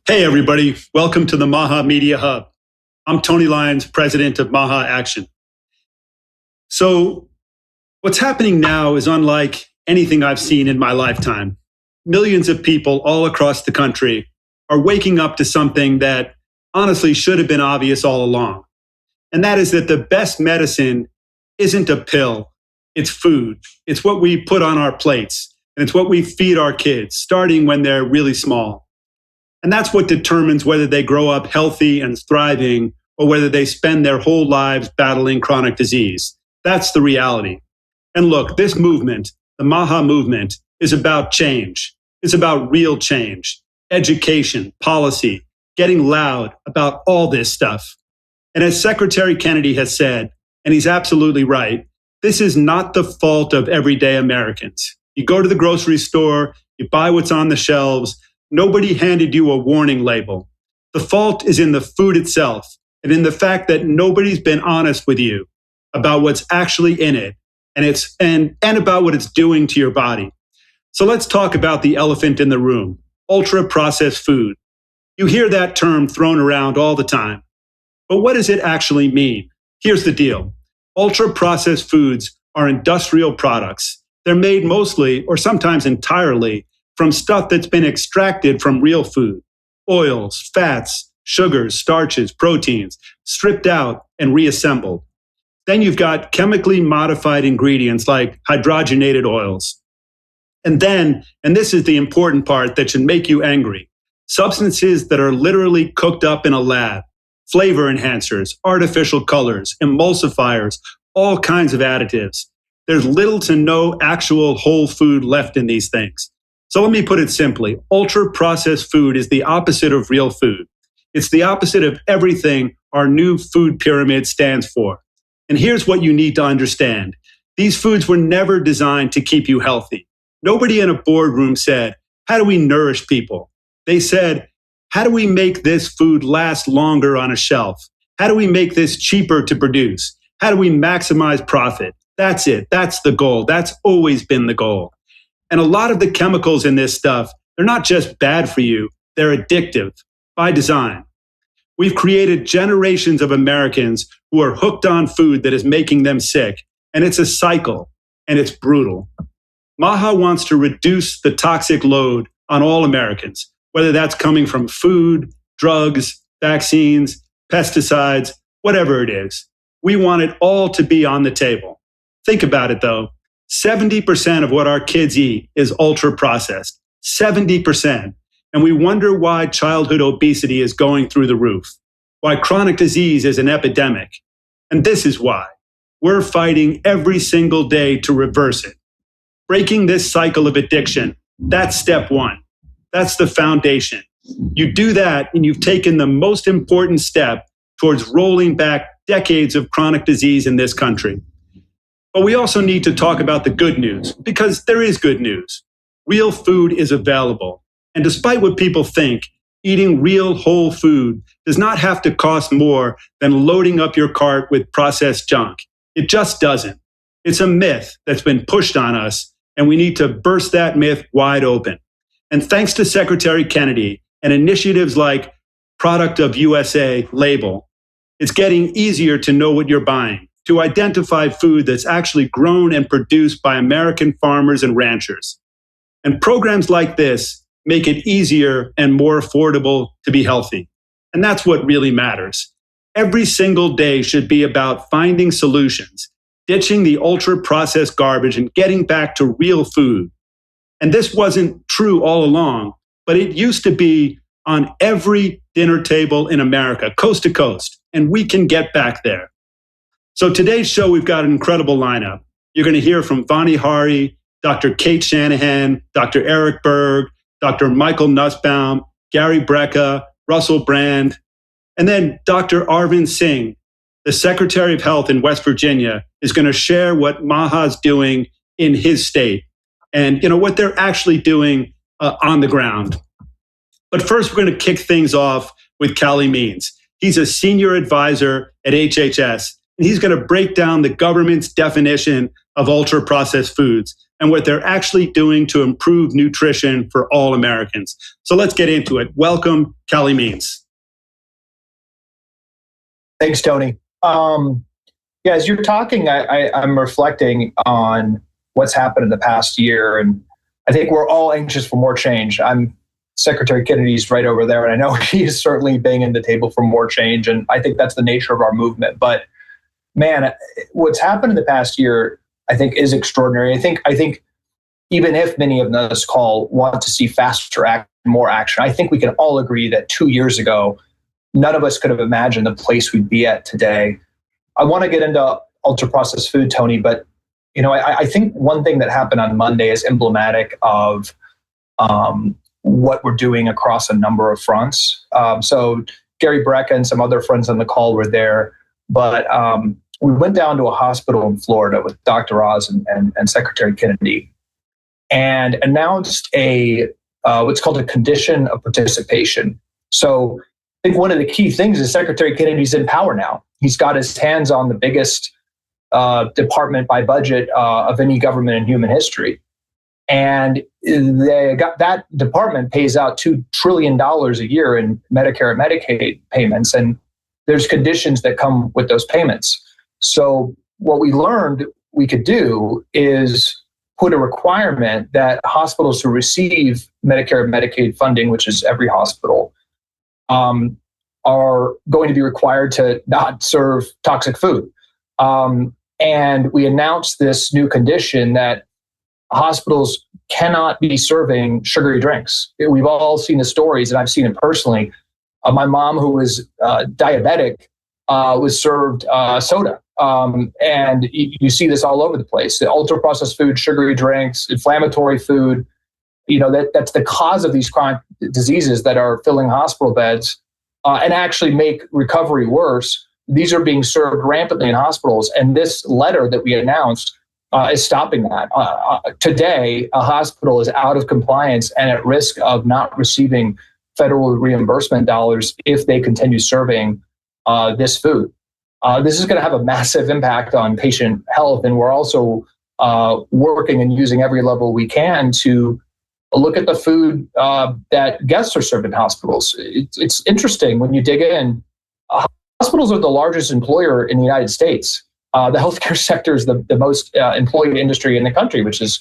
Hey, everybody. Welcome to the MAHA Media Hub. I'm Tony Lyons, president of MAHA Action. So what's happening now is unlike anything I've seen in my lifetime. Millions of people all across the country are waking up to something that honestly should have been obvious all along. And that is that the best medicine isn't a pill, it's food. It's what we put on our plates, and it's what we feed our kids, starting when they're really small. And that's what determines whether they grow up healthy and thriving or whether they spend their whole lives battling chronic disease. That's the reality. And look, this movement, the MAHA movement, is about change. It's about real change, education, policy, getting loud about all this stuff. And as Secretary Kennedy has said, and he's absolutely right, this is not the fault of everyday Americans. You go to the grocery store, you buy what's on the shelves. Nobody handed you a warning label. The fault is in the food itself and in the fact that nobody's been honest with you about what's actually in it and about what it's doing to your body. So let's talk about the elephant in the room, ultra-processed food. You hear that term thrown around all the time. But what does it actually mean? Here's the deal. Ultra-processed foods are industrial products. They're made mostly, or sometimes entirely, from stuff that's been extracted from real food. Oils, fats, sugars, starches, proteins, stripped out and reassembled. Then you've got chemically modified ingredients like hydrogenated oils. And then, and this is the important part that should make you angry, substances that are literally cooked up in a lab, flavor enhancers, artificial colors, emulsifiers, all kinds of additives. There's little to no actual whole food left in these things. So let me put it simply. Ultra-processed food is the opposite of real food. It's the opposite of everything our new food pyramid stands for. And here's what you need to understand. These foods were never designed to keep you healthy. Nobody in a boardroom said, how do we nourish people? They said, how do we make this food last longer on a shelf? How do we make this cheaper to produce? How do we maximize profit? That's it. That's the goal. That's always been the goal. And a lot of the chemicals in this stuff, they're not just bad for you, they're addictive by design. We've created generations of Americans who are hooked on food that is making them sick. And it's a cycle, and it's brutal. MAHA wants to reduce the toxic load on all Americans, whether that's coming from food, drugs, vaccines, pesticides, whatever it is. We want it all to be on the table. Think about it though. 70% of what our kids eat is ultra-processed. 70%. And we wonder why childhood obesity is going through the roof, why chronic disease is an epidemic. And this is why. We're fighting every single day to reverse it. Breaking this cycle of addiction, that's step one. That's the foundation. You do that and you've taken the most important step towards rolling back decades of chronic disease in this country. But we also need to talk about the good news, because there is good news. Real food is available. And despite what people think, eating real whole food does not have to cost more than loading up your cart with processed junk. It just doesn't. It's a myth that's been pushed on us, and we need to burst that myth wide open. And thanks to Secretary Kennedy and initiatives like Product of USA label, it's getting easier to know what you're buying, to identify food that's actually grown and produced by American farmers and ranchers. And programs like this make it easier and more affordable to be healthy. And that's what really matters. Every single day should be about finding solutions, ditching the ultra-processed garbage and getting back to real food. And this wasn't true all along, but it used to be on every dinner table in America, coast to coast, and we can get back there. So today's show, we've got an incredible lineup. You're going to hear from Vani Hari, Dr. Cate Shanahan, Dr. Eric Berg, Dr. Michael Nusbaum, Gary Brecka, Russell Brand, and then Dr. Arvin Singh, the Secretary of Health in West Virginia, is going to share what MAHA is doing in his state and what they're actually doing on the ground. But first, we're going to kick things off with Calley Means. He's a senior advisor at HHS, and he's going to break down the government's definition of ultra-processed foods and what they're actually doing to improve nutrition for all Americans. So let's get into it. Welcome, Calley Means. Thanks, Tony. As you're talking, I'm reflecting on what's happened in the past year, and I think we're all anxious for more change. Secretary Kennedy's right over there, and I know he is certainly banging the table for more change, and I think that's the nature of our movement. But man, what's happened in the past year, I think, is extraordinary. I think even if many of us want to see faster action, more action, I think we can all agree that 2 years ago, none of us could have imagined the place we'd be at today. I want to get into ultra-processed food, Tony, but I think one thing that happened on Monday is emblematic of what we're doing across a number of fronts. So Gary Brecka and some other friends on the call were there, but we went down to a hospital in Florida with Dr. Oz and Secretary Kennedy and announced what's called a condition of participation. So I think one of the key things is Secretary Kennedy's in power now. He's got his hands on the biggest department by budget of any government in human history. And that department pays out $2 trillion a year in Medicare and Medicaid payments. And there's conditions that come with those payments. So what we learned we could do is put a requirement that hospitals who receive Medicare and Medicaid funding, which is every hospital, are going to be required to not serve toxic food. And we announced this new condition that hospitals cannot be serving sugary drinks. We've all seen the stories, and I've seen it personally. My mom, who was diabetic, was served soda. And you see this all over the place. The ultra-processed food, sugary drinks, inflammatory food, that's the cause of these chronic diseases that are filling hospital beds and actually make recovery worse. These are being served rampantly in hospitals. And this letter that we announced is stopping that. Today, a hospital is out of compliance and at risk of not receiving federal reimbursement dollars if they continue serving this food. This is going to have a massive impact on patient health. And we're also working and using every level we can to look at the food that guests are served in hospitals. It's interesting when you dig in. Hospitals are the largest employer in the United States. The healthcare sector is the most employed industry in the country, which is,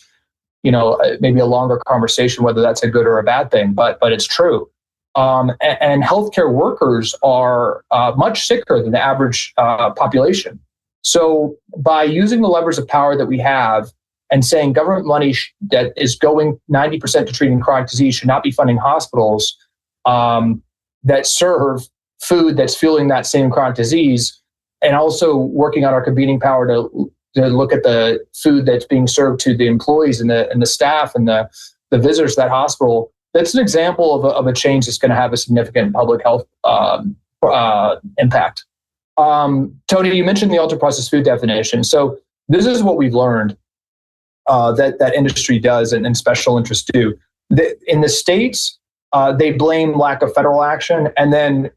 maybe a longer conversation whether that's a good or a bad thing, but it's true. And healthcare workers are much sicker than the average population. So by using the levers of power that we have and saying government money that is going 90% to treating chronic disease should not be funding hospitals that serve food that's fueling that same chronic disease, and also working on our convening power to look at the food that's being served to the employees and the staff and the visitors to that hospital. That's an example of a change that's going to have a significant public health impact. Tony, you mentioned the ultra-processed food definition. So this is what we've learned that industry does and special interests do. In the states, they blame lack of federal action, and then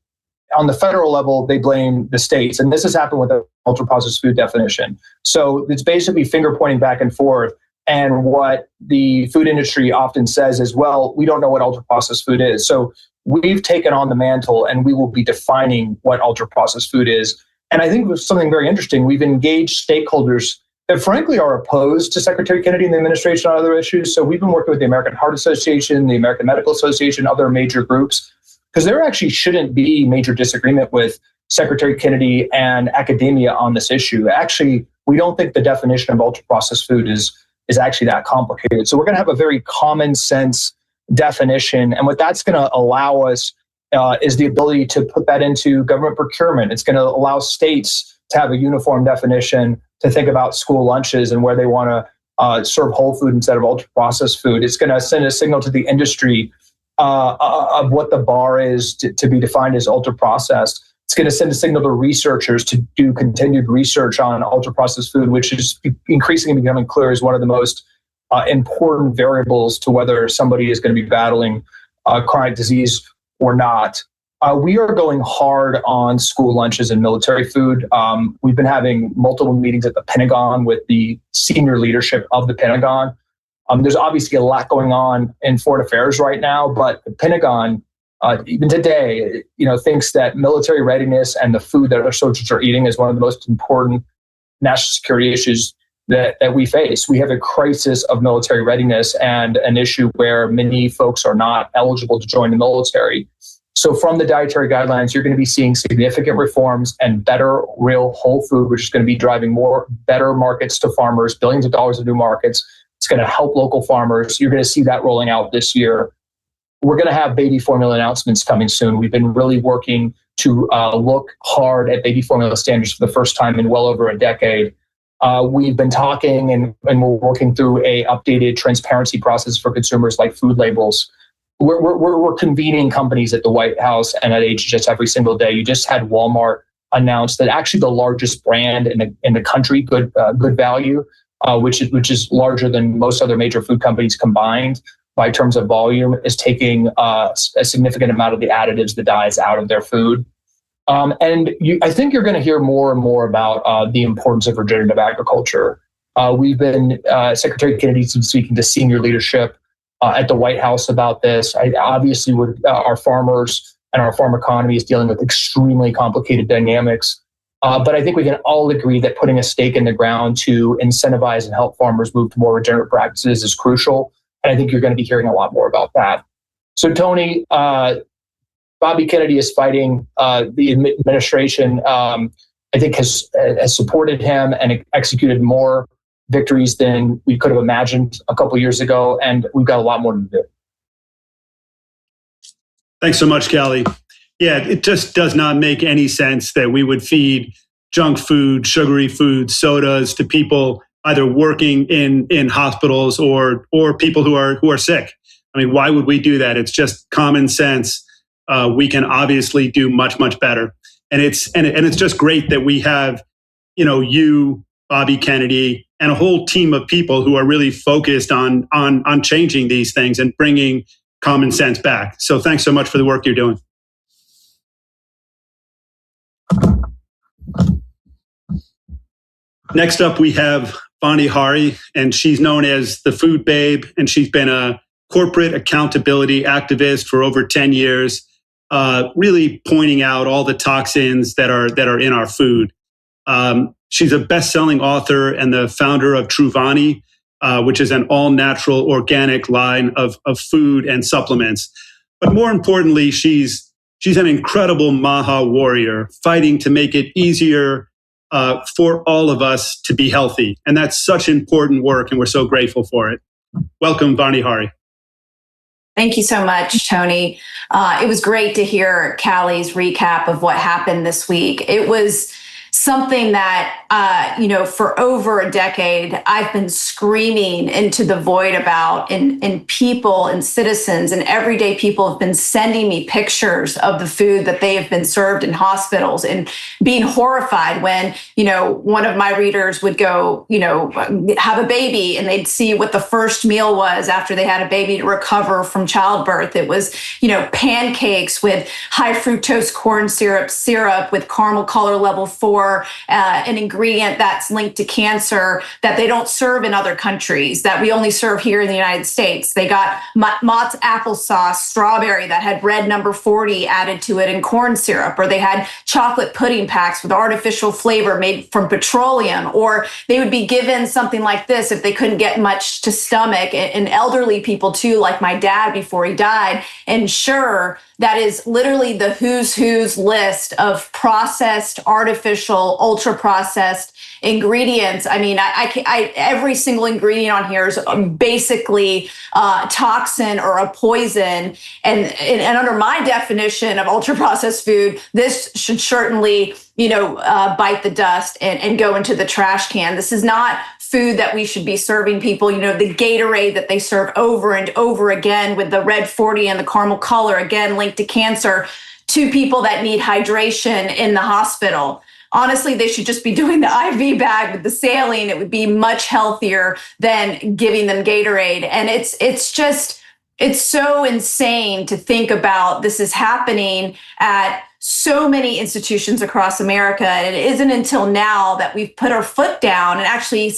on the federal level, they blame the states. And this has happened with the ultra-processed food definition. So it's basically finger pointing back and forth. And what the food industry often says is, well, we don't know what ultra-processed food is. So we've taken on the mantle and we will be defining what ultra-processed food is. And I think it was something very interesting. We've engaged stakeholders that frankly are opposed to Secretary Kennedy and the administration on other issues. So we've been working with the American Heart Association, the American Medical Association, other major groups, because there actually shouldn't be major disagreement with Secretary Kennedy and academia on this issue. Actually, we don't think the definition of ultra-processed food is actually that complicated. So we're going to have a very common sense definition. And what that's going to allow us is the ability to put that into government procurement. It's going to allow states to have a uniform definition, to think about school lunches and where they want to serve whole food instead of ultra-processed food. It's going to send a signal to the industry of what the bar is to be defined as ultra-processed. It's going to send a signal to researchers to do continued research on ultra-processed food, which is increasingly becoming clear as one of the most important variables to whether somebody is going to be battling chronic disease or not. We are going hard on school lunches and military food. We've been having multiple meetings at the Pentagon with the senior leadership of the Pentagon. There's obviously a lot going on in foreign affairs right now, but the Pentagon, even today, thinks that military readiness and the food that our soldiers are eating is one of the most important national security issues that we face. We have a crisis of military readiness and an issue where many folks are not eligible to join the military. So from the dietary guidelines, you're going to be seeing significant reforms and better real whole food, which is going to be driving better markets to farmers, billions of dollars of new markets. It's going to help local farmers. You're going to see that rolling out this year. We're going to have baby formula announcements coming soon. We've been really working to look hard at baby formula standards for the first time in well over a decade. We've been talking and we're working through a updated transparency process for consumers like food labels. We're convening companies at the White House and at HHS every single day. You just had Walmart announce that actually the largest brand in the country, Good Value, which is larger than most other major food companies combined by terms of volume, is taking a significant amount of the additives, the dyes out of their food. I think you're going to hear more and more about the importance of regenerative agriculture. Secretary Kennedy's been speaking to senior leadership at the White House about this. Obviously, our farmers and our farm economy is dealing with extremely complicated dynamics. But I think we can all agree that putting a stake in the ground to incentivize and help farmers move to more regenerative practices is crucial. And I think you're going to be hearing a lot more about that. So, Tony, Bobby Kennedy is fighting. The administration, I think, has supported him and executed more victories than we could have imagined a couple of years ago. And we've got a lot more to do. Thanks so much, Calley. Yeah, it just does not make any sense that we would feed junk food, sugary food, sodas to people either working in hospitals or people who are sick. I mean, why would we do that? It's just common sense. We can obviously do much, much better. And it's just great that we have, you, Bobby Kennedy, and a whole team of people who are really focused on changing these things and bringing common sense back. So thanks so much for the work you're doing. Next up, we have Vani Hari, and she's known as the Food Babe, and she's been a corporate accountability activist for over 10 years, really pointing out all the toxins that are in our food. She's a best-selling author and the founder of True Vani, which is an all-natural organic line of food and supplements. But more importantly, she's an incredible MAHA warrior, fighting to make it easier for all of us to be healthy. And that's such important work, and we're so grateful for it. Welcome, Vani Hari. Thank you so much, Tony. It was great to hear Calley's recap of what happened this week. It was something that, for over a decade, I've been screaming into the void about, and people and citizens and everyday people have been sending me pictures of the food that they have been served in hospitals and being horrified when, one of my readers would go, have a baby and they'd see what the first meal was after they had a baby to recover from childbirth. It was, pancakes with high fructose corn syrup with caramel color level 4, an ingredient that's linked to cancer that they don't serve in other countries, that we only serve here in the United States. They got Mott's applesauce, strawberry that had red number 40 added to it and corn syrup, or they had chocolate pudding packs with artificial flavor made from petroleum, or they would be given something like this if they couldn't get much to stomach, and elderly people too, like my dad before he died. And sure, that is literally the who's list of processed, artificial, ultra processed ingredients. I mean, I every single ingredient on here is basically toxin or a poison. And under my definition of ultra processed food, this should certainly, bite the dust and go into the trash can. This is not food that we should be serving people. The Gatorade that they serve over and over again with the red 40 and the caramel color, again, linked to cancer, to people that need hydration in the hospital. Honestly, they should just be doing the IV bag with the saline. It would be much healthier than giving them Gatorade. And it's so insane to think about this is happening at so many institutions across America. And it isn't until now that we've put our foot down and actually,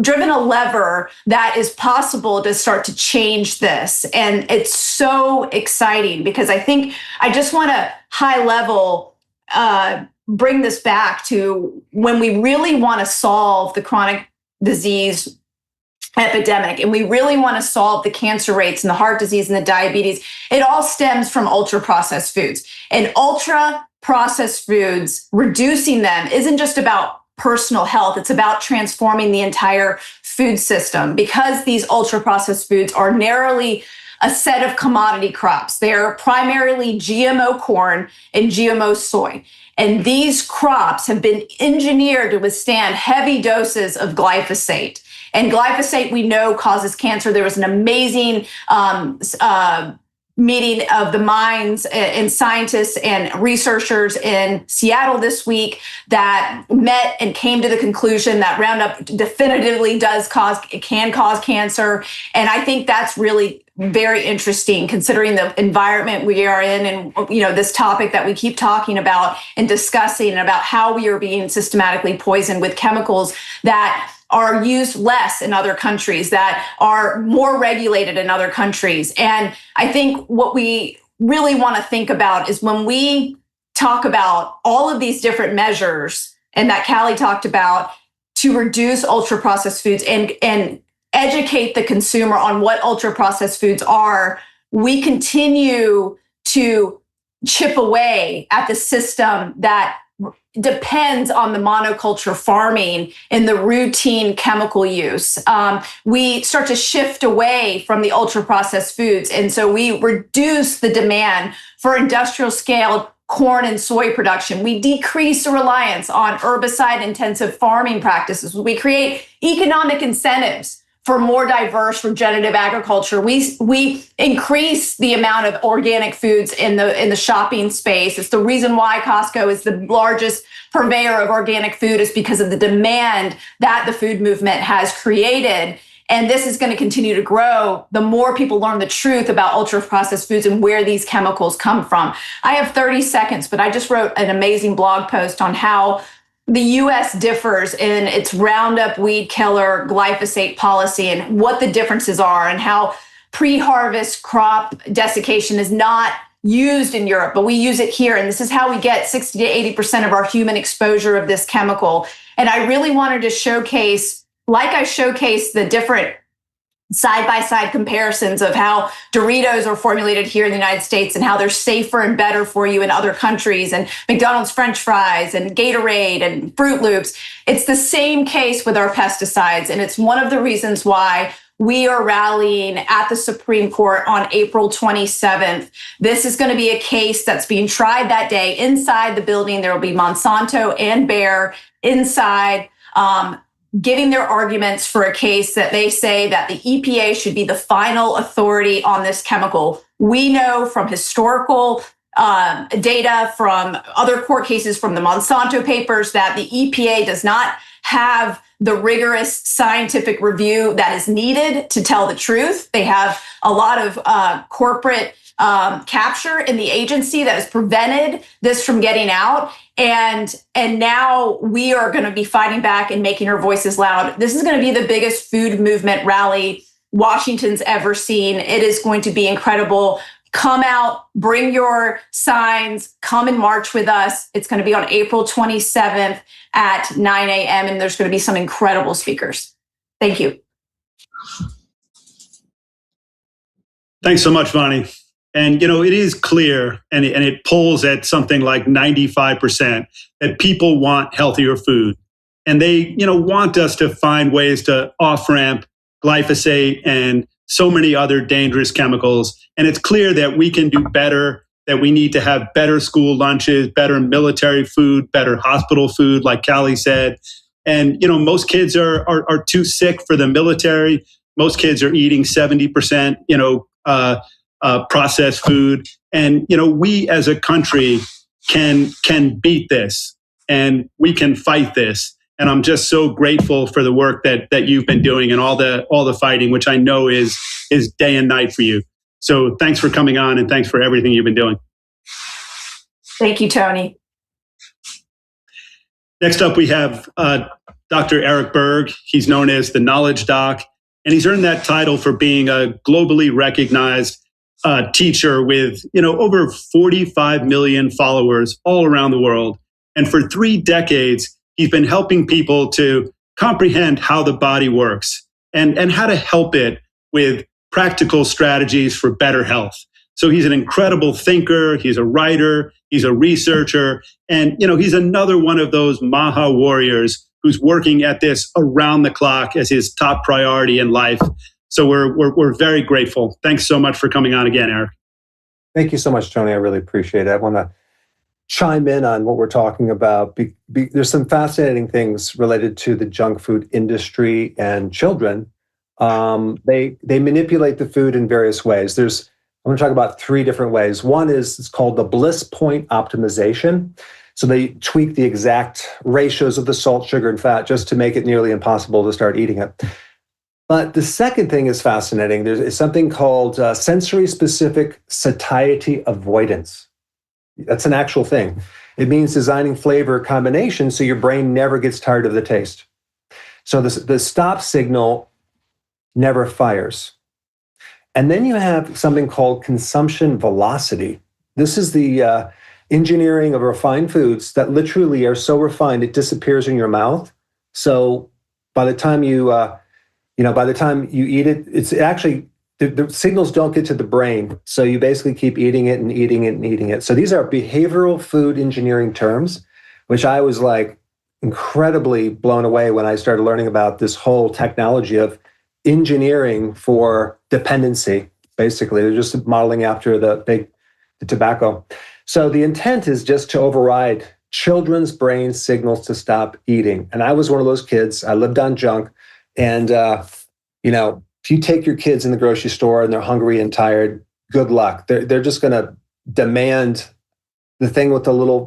driven a lever that is possible to start to change this. And it's so exciting because I think I just want to high level bring this back to when we really want to solve the chronic disease epidemic and we really want to solve the cancer rates and the heart disease and the diabetes, it all stems from ultra processed foods. And ultra processed foods, reducing them isn't just about personal health, it's about transforming the entire food system because these ultra processed foods are narrowly a set of commodity crops. They are primarily GMO corn and GMO soy. And these crops have been engineered to withstand heavy doses of glyphosate. And glyphosate, we know, causes cancer. There was an amazing meeting of the minds and scientists and researchers in Seattle this week that met and came to the conclusion that Roundup definitively can cause cancer. And I think that's really very interesting considering the environment we are in and, this topic that we keep talking about and discussing about how we are being systematically poisoned with chemicals that are used less in other countries, that are more regulated in other countries. And I think what we really want to think about is when we talk about all of these different measures and that Calley talked about to reduce ultra processed foods and educate the consumer on what ultra processed foods are, we continue to chip away at the system that depends on the monoculture farming and the routine chemical use. We start to shift away from the ultra processed foods. And so we reduce the demand for industrial scale corn and soy production. We decrease the reliance on herbicide intensive farming practices. We create economic incentives for more diverse regenerative agriculture. We increase the amount of organic foods in the shopping space. It's the reason why Costco is the largest purveyor of organic food, is because of the demand that the food movement has created. And this is going to continue to grow the more people learn the truth about ultra processed foods and where these chemicals come from. I have 30 seconds, but I just wrote an amazing blog post on how the U.S. differs in its Roundup weed killer glyphosate policy and what the differences are and how pre-harvest crop desiccation is not used in Europe, but we use it here. And this is how we get 60 to 80% of our human exposure of this chemical. And I really wanted to showcase, like I showcased the different side-by-side comparisons of how Doritos are formulated here in the United States and how they're safer and better for you in other countries, and McDonald's French fries and Gatorade and Fruit Loops. It's the same case with our pesticides. And it's one of the reasons why we are rallying at the Supreme Court on April 27th. This is going to be a case that's being tried that day. Inside the building, there will be Monsanto and Berg inside, giving their arguments for a case that they say that the EPA should be the final authority on this chemical. We know from historical data from other court cases from the Monsanto papers that the EPA does not have the rigorous scientific review that is needed to tell the truth. They have a lot of corporate capture in the agency that has prevented this from getting out. And now we are going to be fighting back and making our voices loud. This is going to be the biggest food movement rally Washington's ever seen. It is going to be incredible. Come out, bring your signs, come and march with us. It's going to be on April 27th at 9 a.m. and there's going to be some incredible speakers. Thank you. Thanks so much, Vani. And, it is clear, and it polls at something like 95%, that people want healthier food. And they, want us to find ways to off-ramp glyphosate and so many other dangerous chemicals. And it's clear that we can do better, that we need to have better school lunches, better military food, better hospital food, like Calley said. And, most kids are too sick for the military. Most kids are eating 70%, processed food. And, we as a country can beat this and we can fight this. And I'm just so grateful for the work that you've been doing and all the fighting, which I know is day and night for you. So thanks for coming on and thanks for everything you've been doing. Thank you, Tony. Next up, we have Dr. Eric Berg. He's known as the Knowledge Doc, and he's earned that title for being a globally recognized teacher with over 45 million followers all around the world. And for 3 decades, he's been helping people to comprehend how the body works and how to help it with practical strategies for better health. So he's an incredible thinker, he's a writer, he's a researcher, and he's another one of those MAHA warriors who's working at this around the clock as his top priority in life. So we're very grateful. Thanks so much for coming on again, Eric. Thank you so much, Tony. I really appreciate it. I want to chime in on what we're talking about. There's some fascinating things related to the junk food industry and children. They manipulate the food in various ways. I'm going to talk about 3 different ways. One is it's called the bliss point optimization. So they tweak the exact ratios of the salt, sugar, and fat just to make it nearly impossible to start eating it. But the second thing is fascinating. There's something called sensory-specific satiety avoidance. That's an actual thing. It means designing flavor combinations so your brain never gets tired of the taste. So the stop signal never fires. And then you have something called consumption velocity. This is the engineering of refined foods that literally are so refined it disappears in your mouth. So by the time you eat it, it's actually the signals don't get to the brain. So you basically keep eating it and eating it and eating it. So these are behavioral food engineering terms, which I was like incredibly blown away when I started learning about this whole technology of engineering for dependency. Basically, they're just modeling after the tobacco. So the intent is just to override children's brain signals to stop eating. And I was one of those kids. I lived on junk. And, if you take your kids in the grocery store and they're hungry and tired, good luck. They're just going to demand the thing with the little,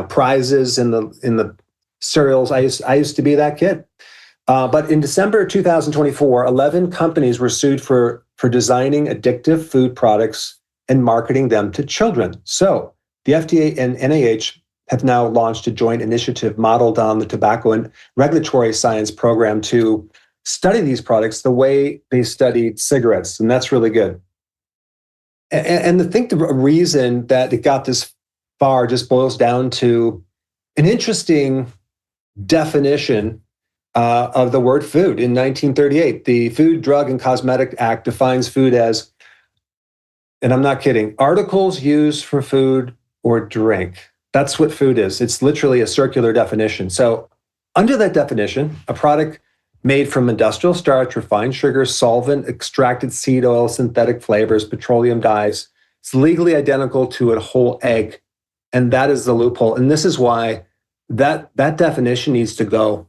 prizes in the cereals. I used to be that kid. But in December 2024, 11 companies were sued for designing addictive food products and marketing them to children. So the FDA and NIH have now launched a joint initiative modeled on the Tobacco and Regulatory Science Program to study these products the way they studied cigarettes, and that's really good. And I think the reason that it got this far just boils down to an interesting definition of the word food. In 1938, the Food, Drug, and Cosmetic Act defines food as, and I'm not kidding, articles used for food or drink. That's what food is. It's literally a circular definition. So under that definition, a product made from industrial starch, refined sugar, solvent, extracted seed oil, synthetic flavors, petroleum dyes, it's legally identical to a whole egg. And that is the loophole. And this is why that definition needs to go.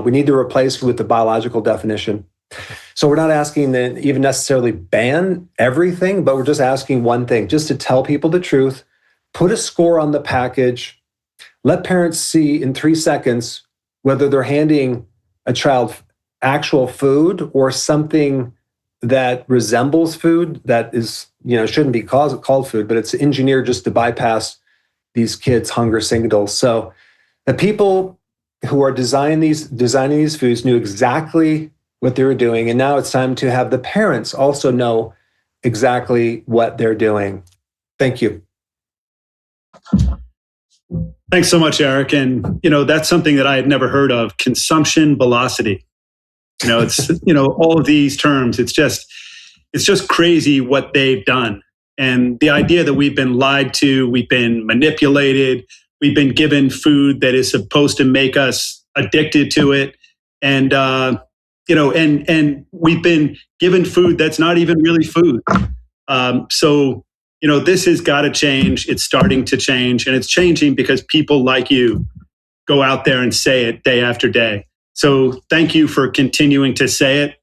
We need to replace it with the biological definition. So we're not asking to even necessarily ban everything, but we're just asking one thing, just to tell people the truth, put a score on the package, let parents see in 3 seconds whether they're handing a child actual food or something that resembles food that is, shouldn't be called food, but it's engineered just to bypass these kids' hunger signals. So the people who are designing these foods knew exactly what they were doing. And now it's time to have the parents also know exactly what they're doing. Thank you. Thanks so much, Eric. And, that's something that I had never heard of, consumption velocity. It's, all of these terms, it's just crazy what they've done. And the idea that we've been lied to, we've been manipulated, we've been given food that is supposed to make us addicted to it. And, and we've been given food that's not even really food. So this has got to change. It's starting to change, and it's changing because people like you go out there and say it day after day. So thank you for continuing to say it.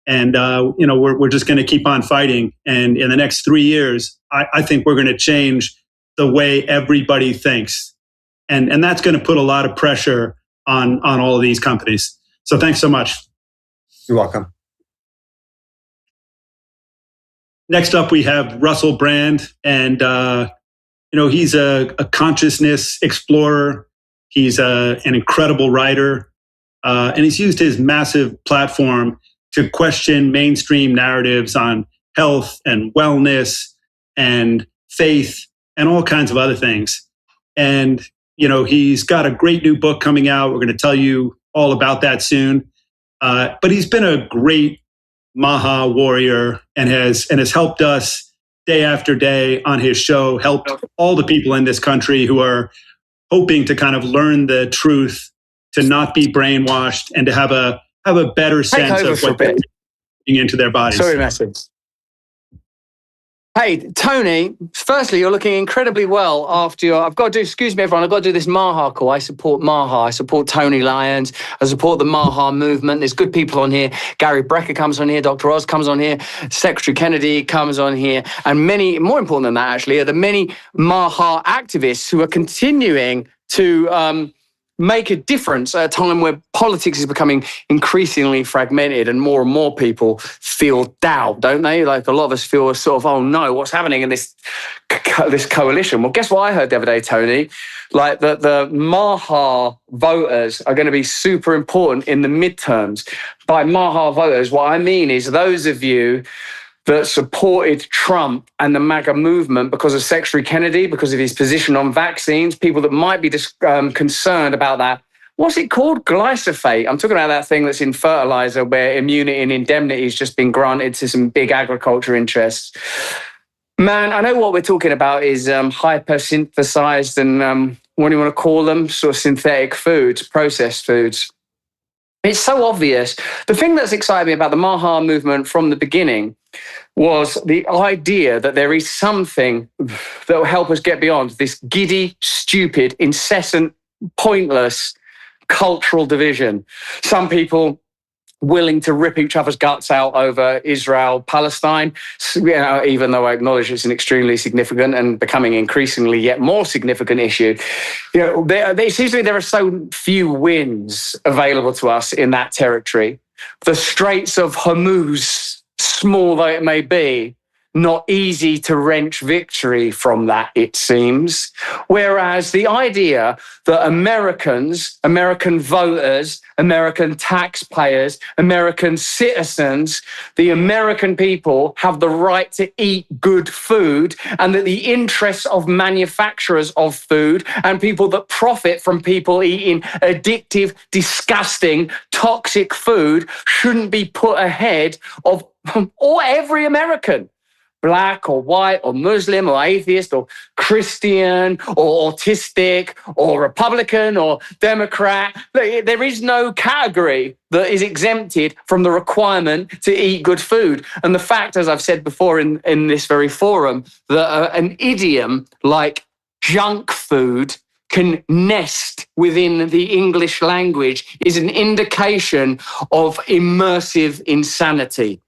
And, we're just going to keep on fighting. And in the next 3 years, I think we're going to change the way everybody thinks. And that's going to put a lot of pressure on all of these companies. So thanks so much. You're welcome. Next up, we have Russell Brand. And he's a consciousness explorer. He's an incredible writer. And he's used his massive platform to question mainstream narratives on health and wellness and faith and all kinds of other things. And, he's got a great new book coming out. We're going to tell you all about that soon. But he's been a great MAHA warrior and has helped us day after day on his show, helped all the people in this country who are hoping to kind of learn the truth, to not be brainwashed, and to have a better sense of what they're putting into their bodies. Sorry, Matthew. Hey, Tony, firstly, you're looking incredibly well after excuse me, everyone, I've got to do this MAHA call. I support MAHA. I support Tony Lyons. I support the MAHA movement. There's good people on here. Gary Brecka comes on here. Dr. Oz comes on here. Secretary Kennedy comes on here. And many, more important than that, actually, are the many MAHA activists who are continuing to make a difference at a time where politics is becoming increasingly fragmented and more people feel doubt, don't they? Like a lot of us feel sort of, oh no, what's happening in this coalition? Well, guess what I heard the other day, Tony? Like the MAHA voters are going to be super important in the midterms. By MAHA voters, what I mean is those of you that supported Trump and the MAGA movement because of Secretary Kennedy, because of his position on vaccines, people that might be concerned about that. What's it called? Glyphosate. I'm talking about that thing that's in fertilizer where immunity and indemnity has just been granted to some big agriculture interests. Man, I know what we're talking about is hyper-synthesized and what do you want to call them? Sort of synthetic foods, processed foods. It's so obvious. The thing that's excited me about the MAHA movement from the beginning was the idea that there is something that will help us get beyond this giddy, stupid, incessant, pointless cultural division. Some people willing to rip each other's guts out over Israel-Palestine, even though I acknowledge it's an extremely significant and becoming increasingly yet more significant issue. It seems to me there are so few wins available to us in that territory. The Straits of Hormuz, small though it may be, not easy to wrench victory from that, it seems. Whereas the idea that Americans, American voters, American taxpayers, American citizens, the American people have the right to eat good food, and that the interests of manufacturers of food and people that profit from people eating addictive, disgusting, toxic food shouldn't be put ahead of every American. Black or white or Muslim or atheist or Christian or autistic or Republican or Democrat. There is no category that is exempted from the requirement to eat good food. And the fact, as I've said before in this very forum, that an idiom like junk food can nest within the English language is an indication of immersive insanity.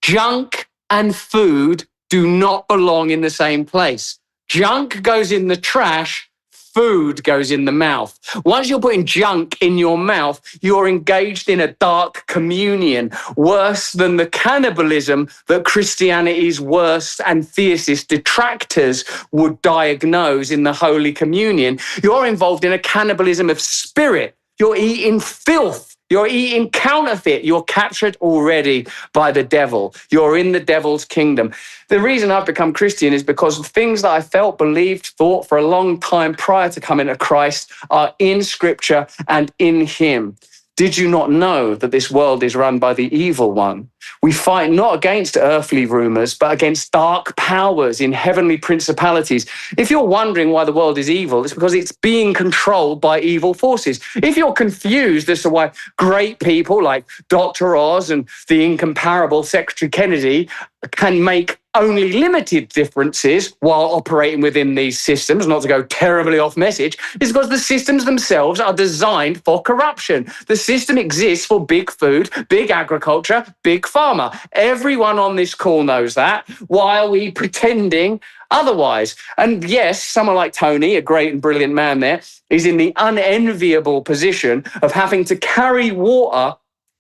Junk and food do not belong in the same place. Junk goes in the trash, food goes in the mouth. Once you're putting junk in your mouth, you're engaged in a dark communion, worse than the cannibalism that Christianity's worst and theist detractors would diagnose in the Holy Communion. You're involved in a cannibalism of spirit. You're eating filth. You're eating counterfeit. You're captured already by the devil. You're in the devil's kingdom. The reason I've become Christian is because things that I felt, believed, thought for a long time prior to coming to Christ are in Scripture and in Him. Did you not know that this world is run by the evil one? We fight not against earthly rumors, but against dark powers in heavenly principalities. If you're wondering why the world is evil, it's because it's being controlled by evil forces. If you're confused as to why great people like Dr. Oz and the incomparable Secretary Kennedy can make only limited differences while operating within these systems, not to go terribly off message, is because the systems themselves are designed for corruption. The system exists for big food, big agriculture, big pharma. Everyone on this call knows that. Why are we pretending otherwise? And yes, someone like Tony, a great and brilliant man there, is in the unenviable position of having to carry water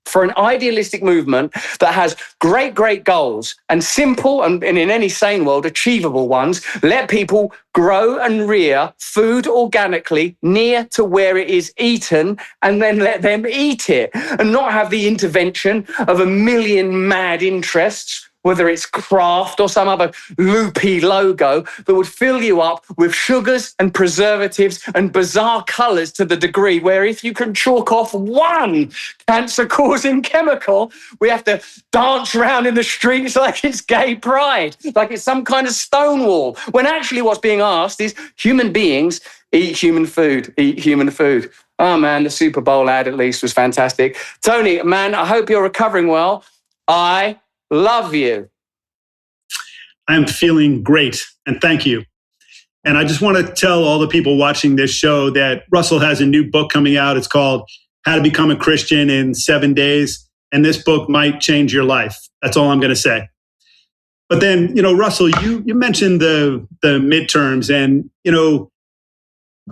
for an idealistic movement that has great, great goals and simple and in any sane world, achievable ones. Let people grow and rear food organically near to where it is eaten, and then let them eat it and not have the intervention of a million mad interests, whether it's Kraft or some other loopy logo that would fill you up with sugars and preservatives and bizarre colors to the degree where if you can chalk off one cancer-causing chemical, we have to dance around in the streets like it's gay pride, like it's some kind of Stonewall, when actually what's being asked is human beings eat human food, eat human food. Oh man, the Super Bowl ad at least was fantastic. Tony, man, I hope you're recovering well. I love you. I'm feeling great, and thank you. And I just want to tell all the people watching this show that Russell has a new book coming out. It's called How to Become a Christian in 7 Days. And this book might change your life. That's all I'm going to say. But then, Russell, you mentioned the midterms, and,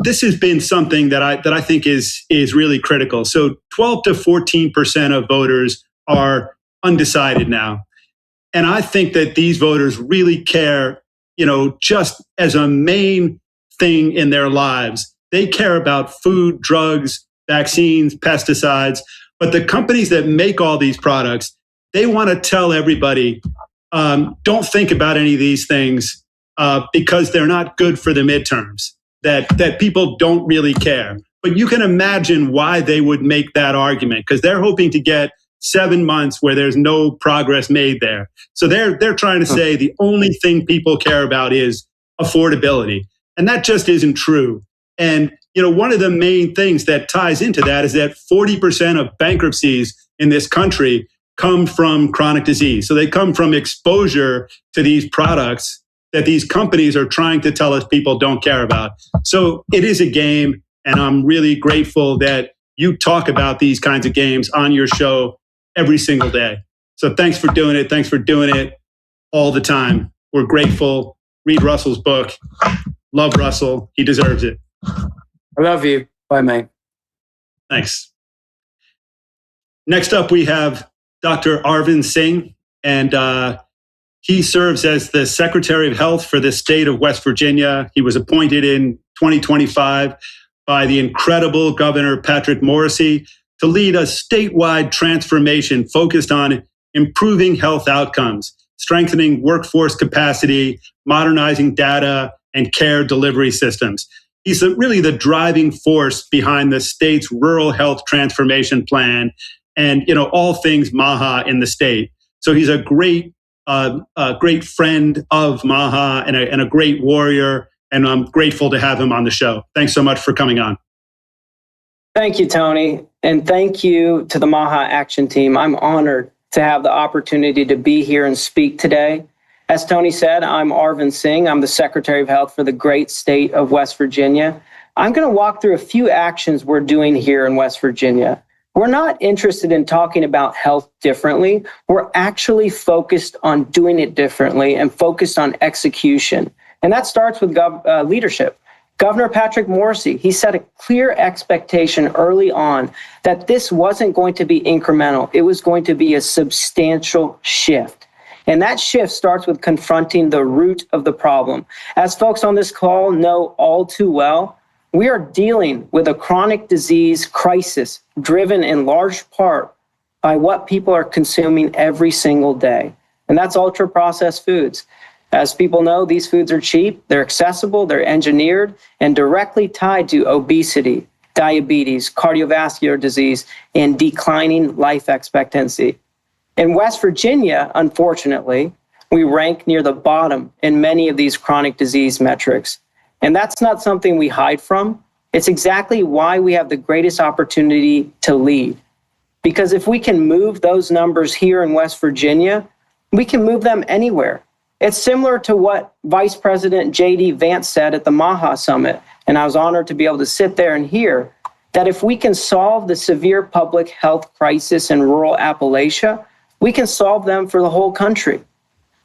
this has been something that I think is really critical. So 12 to 14% of voters are undecided now. And I think that these voters really care, just as a main thing in their lives. They care about food, drugs, vaccines, pesticides. But the companies that make all these products, they want to tell everybody, don't think about any of these things because they're not good for the midterms, that people don't really care. But you can imagine why they would make that argument, because they're hoping to get 7 months where there's no progress made there. So they're trying to say the only thing people care about is affordability. And that just isn't true. And, one of the main things that ties into that is that 40% of bankruptcies in this country come from chronic disease. So they come from exposure to these products that these companies are trying to tell us people don't care about. So it is a game, and I'm really grateful that you talk about these kinds of games on your show every single day. So thanks for doing it. Thanks for doing it all the time. We're grateful. Read Russell's book. Love Russell. He deserves it. I love you. Bye, mate. Thanks. Next up, we have Dr. Arvin Singh, and he serves as the Secretary of Health for the state of West Virginia. He was appointed in 2025 by the incredible Governor Patrick Morrisey to lead a statewide transformation focused on improving health outcomes, strengthening workforce capacity, modernizing data and care delivery systems. He's really the driving force behind the state's rural health transformation plan and, all things MAHA in the state. So he's a great friend of MAHA and a great warrior, and I'm grateful to have him on the show. Thanks so much for coming on. Thank you, Tony. And thank you to the MAHA Action Team. I'm honored to have the opportunity to be here and speak today. As Tony said, I'm Arvin Singh. I'm the Secretary of Health for the great state of West Virginia. I'm going to walk through a few actions we're doing here in West Virginia. We're not interested in talking about health differently. We're actually focused on doing it differently and focused on execution. And that starts with leadership. Governor Patrick Morrisey, he set a clear expectation early on that this wasn't going to be incremental. It was going to be a substantial shift. And that shift starts with confronting the root of the problem. As folks on this call know all too well, we are dealing with a chronic disease crisis driven in large part by what people are consuming every single day. And that's ultra-processed foods. As people know, these foods are cheap, they're accessible, they're engineered, and directly tied to obesity, diabetes, cardiovascular disease, and declining life expectancy. In West Virginia, unfortunately, we rank near the bottom in many of these chronic disease metrics. And that's not something we hide from. It's exactly why we have the greatest opportunity to lead. Because if we can move those numbers here in West Virginia, we can move them anywhere. It's similar to what Vice President J.D. Vance said at the MAHA Summit, and I was honored to be able to sit there and hear that if we can solve the severe public health crisis in rural Appalachia, we can solve them for the whole country.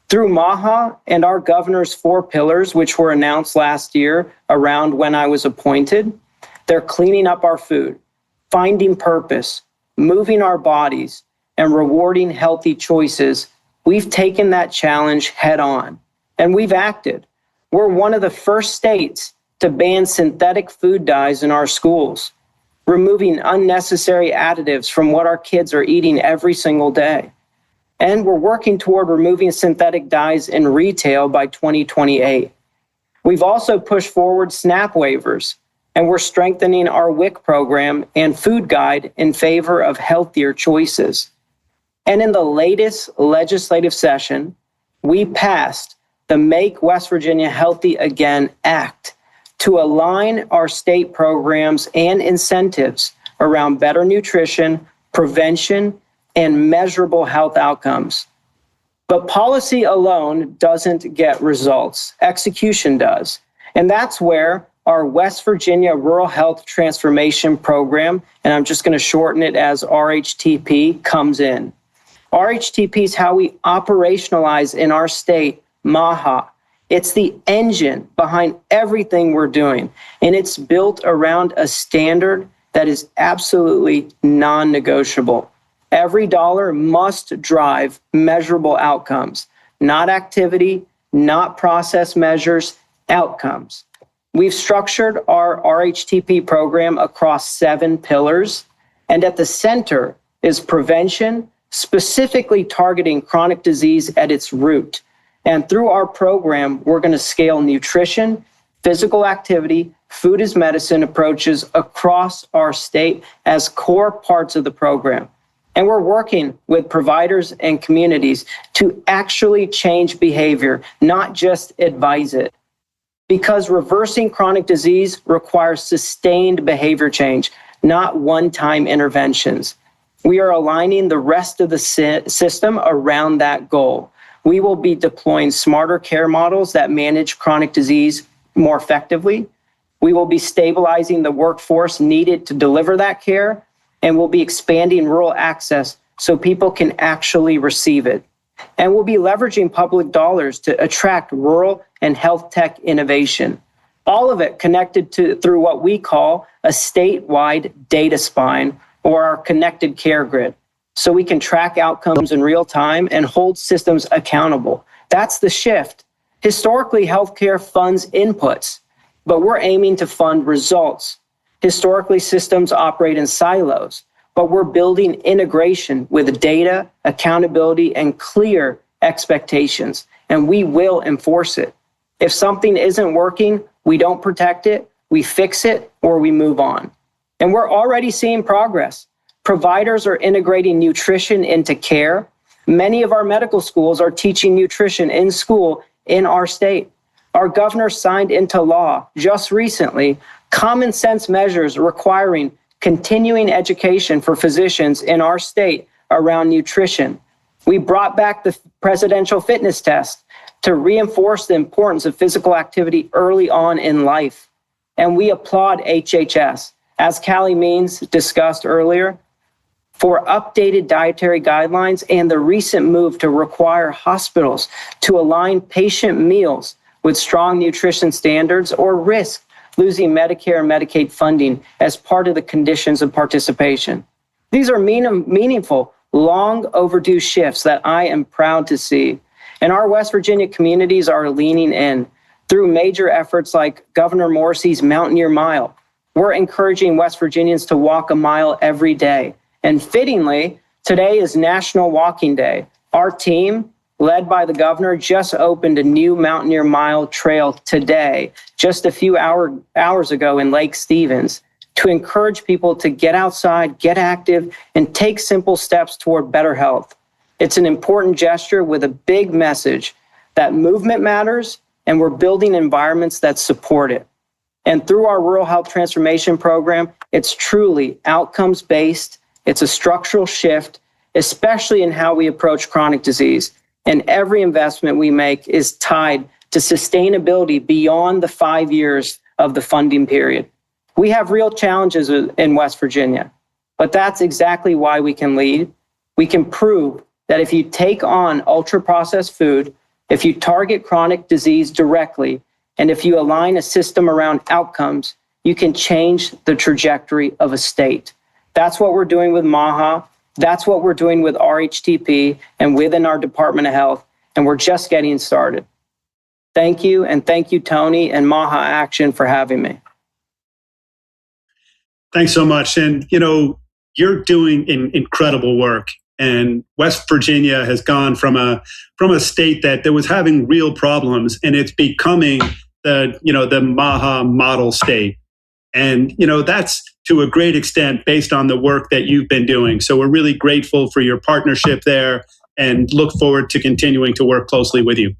Through MAHA and our governor's 4 pillars, which were announced last year around when I was appointed, they're cleaning up our food, finding purpose, moving our bodies, and rewarding healthy choices, we've taken that challenge head on, and we've acted. We're one of the first states to ban synthetic food dyes in our schools, removing unnecessary additives from what our kids are eating every single day. And we're working toward removing synthetic dyes in retail by 2028. We've also pushed forward SNAP waivers, and we're strengthening our WIC program and food guide in favor of healthier choices. And in the latest legislative session, we passed the Make West Virginia Healthy Again Act to align our state programs and incentives around better nutrition, prevention, and measurable health outcomes. But policy alone doesn't get results. Execution does. And that's where our West Virginia Rural Health Transformation Program, and I'm just going to shorten it as RHTP, comes in. RHTP is how we operationalize in our state MAHA. It's the engine behind everything we're doing, and it's built around a standard that is absolutely non-negotiable. Every dollar must drive measurable outcomes, not activity, not process measures, outcomes. We've structured our RHTP program across 7 pillars, and at the center is prevention, specifically targeting chronic disease at its root. And through our program, we're going to scale nutrition, physical activity, food as medicine approaches across our state as core parts of the program. And we're working with providers and communities to actually change behavior, not just advise it. Because reversing chronic disease requires sustained behavior change, not one-time interventions. We are aligning the rest of the system around that goal. We will be deploying smarter care models that manage chronic disease more effectively. We will be stabilizing the workforce needed to deliver that care, and we'll be expanding rural access so people can actually receive it. And we'll be leveraging public dollars to attract rural and health tech innovation. All of it connected through what we call a statewide data spine, or our connected care grid, so we can track outcomes in real time and hold systems accountable. That's the shift. Historically, healthcare funds inputs, but we're aiming to fund results. Historically, systems operate in silos, but we're building integration with data, accountability, and clear expectations, and we will enforce it. If something isn't working, we don't protect it, we fix it, or we move on. And we're already seeing progress. Providers are integrating nutrition into care. Many of our medical schools are teaching nutrition in school in our state. Our governor signed into law just recently common sense measures requiring continuing education for physicians in our state around nutrition. We brought back the presidential fitness test to reinforce the importance of physical activity early on in life. And we applaud HHS, as Calley Means discussed earlier, for updated dietary guidelines and the recent move to require hospitals to align patient meals with strong nutrition standards or risk losing Medicare and Medicaid funding as part of the conditions of participation. These are meaningful, long overdue shifts that I am proud to see. And our West Virginia communities are leaning in through major efforts like Governor Morrissey's Mountaineer Mile. We're encouraging West Virginians to walk a mile every day. And fittingly, today is National Walking Day. Our team, led by the governor, just opened a new Mountaineer Mile trail today, just a few hours ago in Lake Stevens, to encourage people to get outside, get active, and take simple steps toward better health. It's an important gesture with a big message that movement matters, and we're building environments that support it. And through our Rural Health Transformation Program, it's truly outcomes-based. It's a structural shift, especially in how we approach chronic disease. And every investment we make is tied to sustainability beyond the 5 years of the funding period. We have real challenges in West Virginia, but that's exactly why we can lead. We can prove that if you take on ultra-processed food, if you target chronic disease directly, and if you align a system around outcomes, you can change the trajectory of a state. That's what we're doing with MAHA. That's what we're doing with RHTP and within our Department of Health. And we're just getting started. Thank you. And thank you, Tony and MAHA Action, for having me. Thanks so much. And, you're doing incredible work. And West Virginia has gone from a state that was having real problems, and it's becoming the MAHA model state. And, that's to a great extent based on the work that you've been doing. So we're really grateful for your partnership there and look forward to continuing to work closely with you.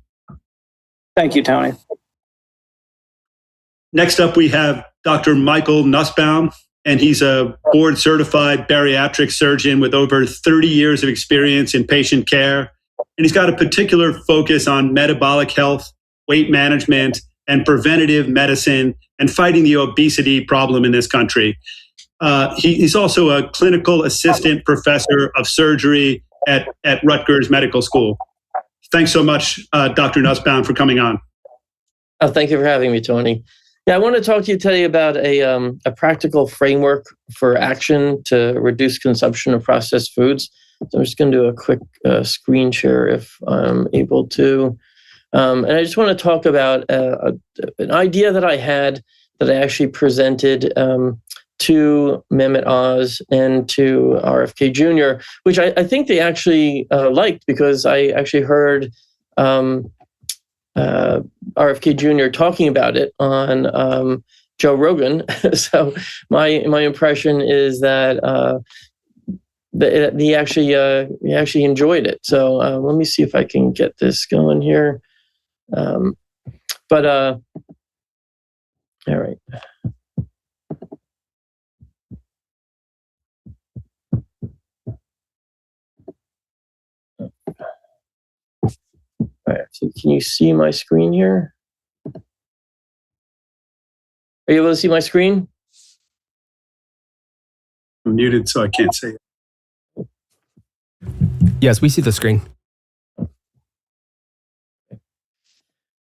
Thank you, Tony. Next up, we have Dr. Michael Nusbaum, and he's a board-certified bariatric surgeon with over 30 years of experience in patient care. And he's got a particular focus on metabolic health, weight management, and preventative medicine, and fighting the obesity problem in this country. He's also a clinical assistant professor of surgery at Rutgers Medical School. Thanks so much, Dr. Nusbaum, for coming on. Thank you for having me, Tony. Yeah, I want to talk to you today about a practical framework for action to reduce consumption of processed foods. So I'm just going to do a quick screen share if I'm able to. And I just want to talk about an idea that I had that I actually presented to Mehmet Oz and to RFK Jr., which I think they actually liked, because I actually heard RFK Jr. talking about it on Joe Rogan. So my impression is that he actually enjoyed it. So let me see if I can get this going here. All right. All right, so can you see my screen here? Are you able to see my screen? I'm muted, so I can't say it. Yes, we see the screen.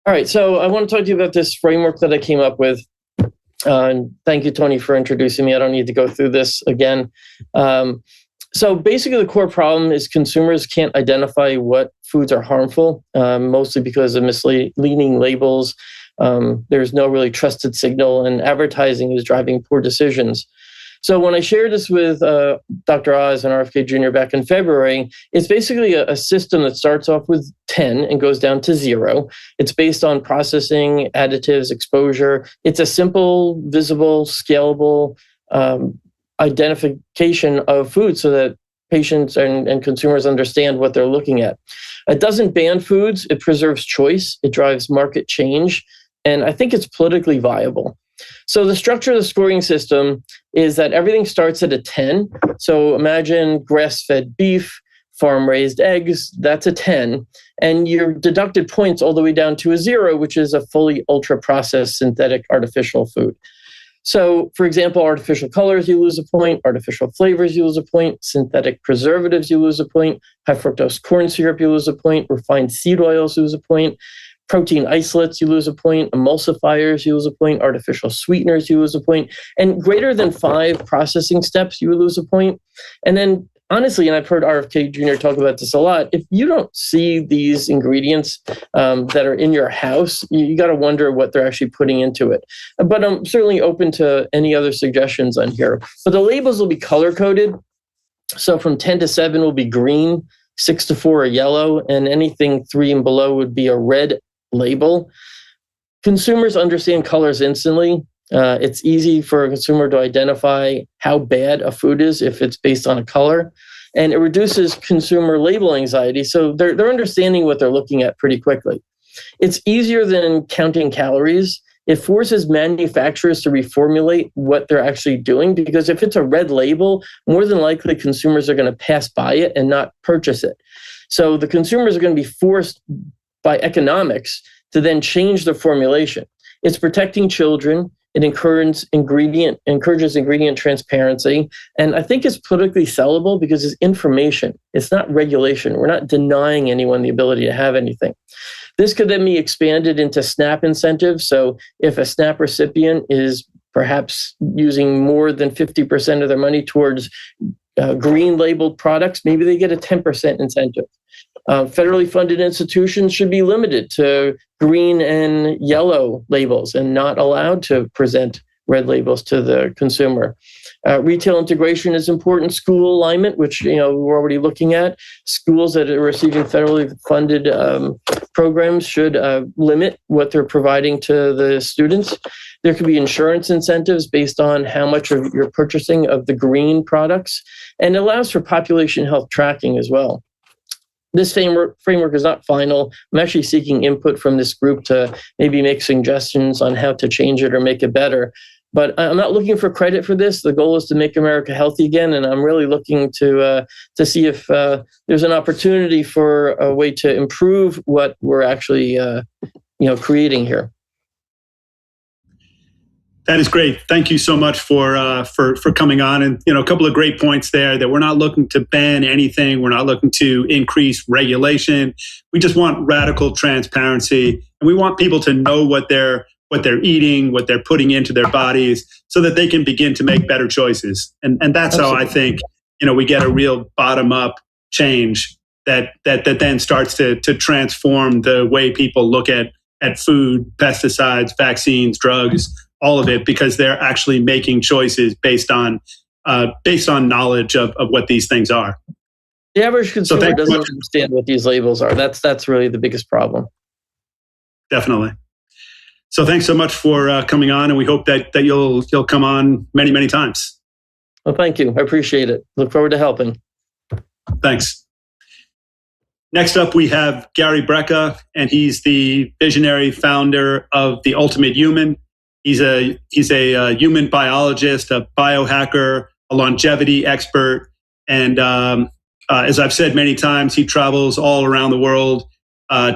All right, so I want to talk to you about this framework that I came up with. And thank you, Tony, for introducing me. I don't need to go through this again. So basically, the core problem is consumers can't identify what foods are harmful, mostly because of misleading labels. There's no really trusted signal, and advertising is driving poor decisions. So when I shared this with Dr. Oz and RFK Jr. back in February, it's basically a system that starts off with 10 and goes down to 0. It's based on processing, additives, exposure. It's a simple, visible, scalable identification of food so that patients and consumers understand what they're looking at. It doesn't ban foods. It preserves choice. It drives market change. And I think it's politically viable. So the structure of the scoring system is that everything starts at a 10. So imagine grass-fed beef, farm-raised eggs, that's a 10. And you're deducted points all the way down to a 0, which is a fully ultra-processed synthetic artificial food. So, for example, artificial colors, you lose a point. Artificial flavors, you lose a point. Synthetic preservatives, you lose a point. High fructose corn syrup, you lose a point. Refined seed oils, you lose a point. Protein isolates, you lose a point. Emulsifiers, you lose a point. Artificial sweeteners, you lose a point. And greater than 5 processing steps, you would lose a point. And then, honestly, and I've heard RFK Jr. talk about this a lot, if you don't see these ingredients that are in your house, you got to wonder what they're actually putting into it. But I'm certainly open to any other suggestions on here. But the labels will be color-coded. So from 10 to 7 will be green, 6 to 4 are yellow, and anything 3 and below would be a red label. Consumers understand colors instantly. It's easy for a consumer to identify how bad a food is if it's based on a color, and it reduces consumer label anxiety. So they're understanding what they're looking at pretty quickly. It's easier than counting calories. It forces manufacturers to reformulate what they're actually doing, because if it's a red label, more than likely consumers are going to pass by it and not purchase it. So the consumers are going to be forced by economics to then change the formulation. It's protecting children. It encourages ingredient transparency. And I think it's politically sellable because it's information. It's not regulation. We're not denying anyone the ability to have anything. This could then be expanded into SNAP incentives. So if a SNAP recipient is perhaps using more than 50% of their money towards green labeled products, maybe they get a 10% incentive. Federally funded institutions should be limited to green and yellow labels and not allowed to present red labels to the consumer. Retail integration is important. School alignment, which we're already looking at. Schools that are receiving federally funded programs should limit what they're providing to the students. There could be insurance incentives based on how much of you're purchasing of the green products, and it allows for population health tracking as well. This framework is not final. I'm actually seeking input from this group to maybe make suggestions on how to change it or make it better. But I'm not looking for credit for this. The goal is to make America healthy again, and I'm really looking to see if there's an opportunity for a way to improve what we're actually creating here. That is great. Thank you so much for coming on. And a couple of great points there, that we're not looking to ban anything. We're not looking to increase regulation. We just want radical transparency, and we want people to know what they're eating, what they're putting into their bodies, so that they can begin to make better choices. And that's Absolutely. How I think we get a real bottom up change that then starts to transform the way people look at food, pesticides, vaccines, drugs, all of it, because they're actually making choices based on knowledge of what these things are. The average consumer doesn't understand what these labels are. That's really the biggest problem. Definitely. So thanks so much for coming on, and we hope that you'll come on many, many times. Well, thank you. I appreciate it. Look forward to helping. Thanks. Next up, we have Gary Brecka, and he's the visionary founder of The Ultimate Human. He's a human biologist, a biohacker, a longevity expert, and as I've said many times, he travels all around the world,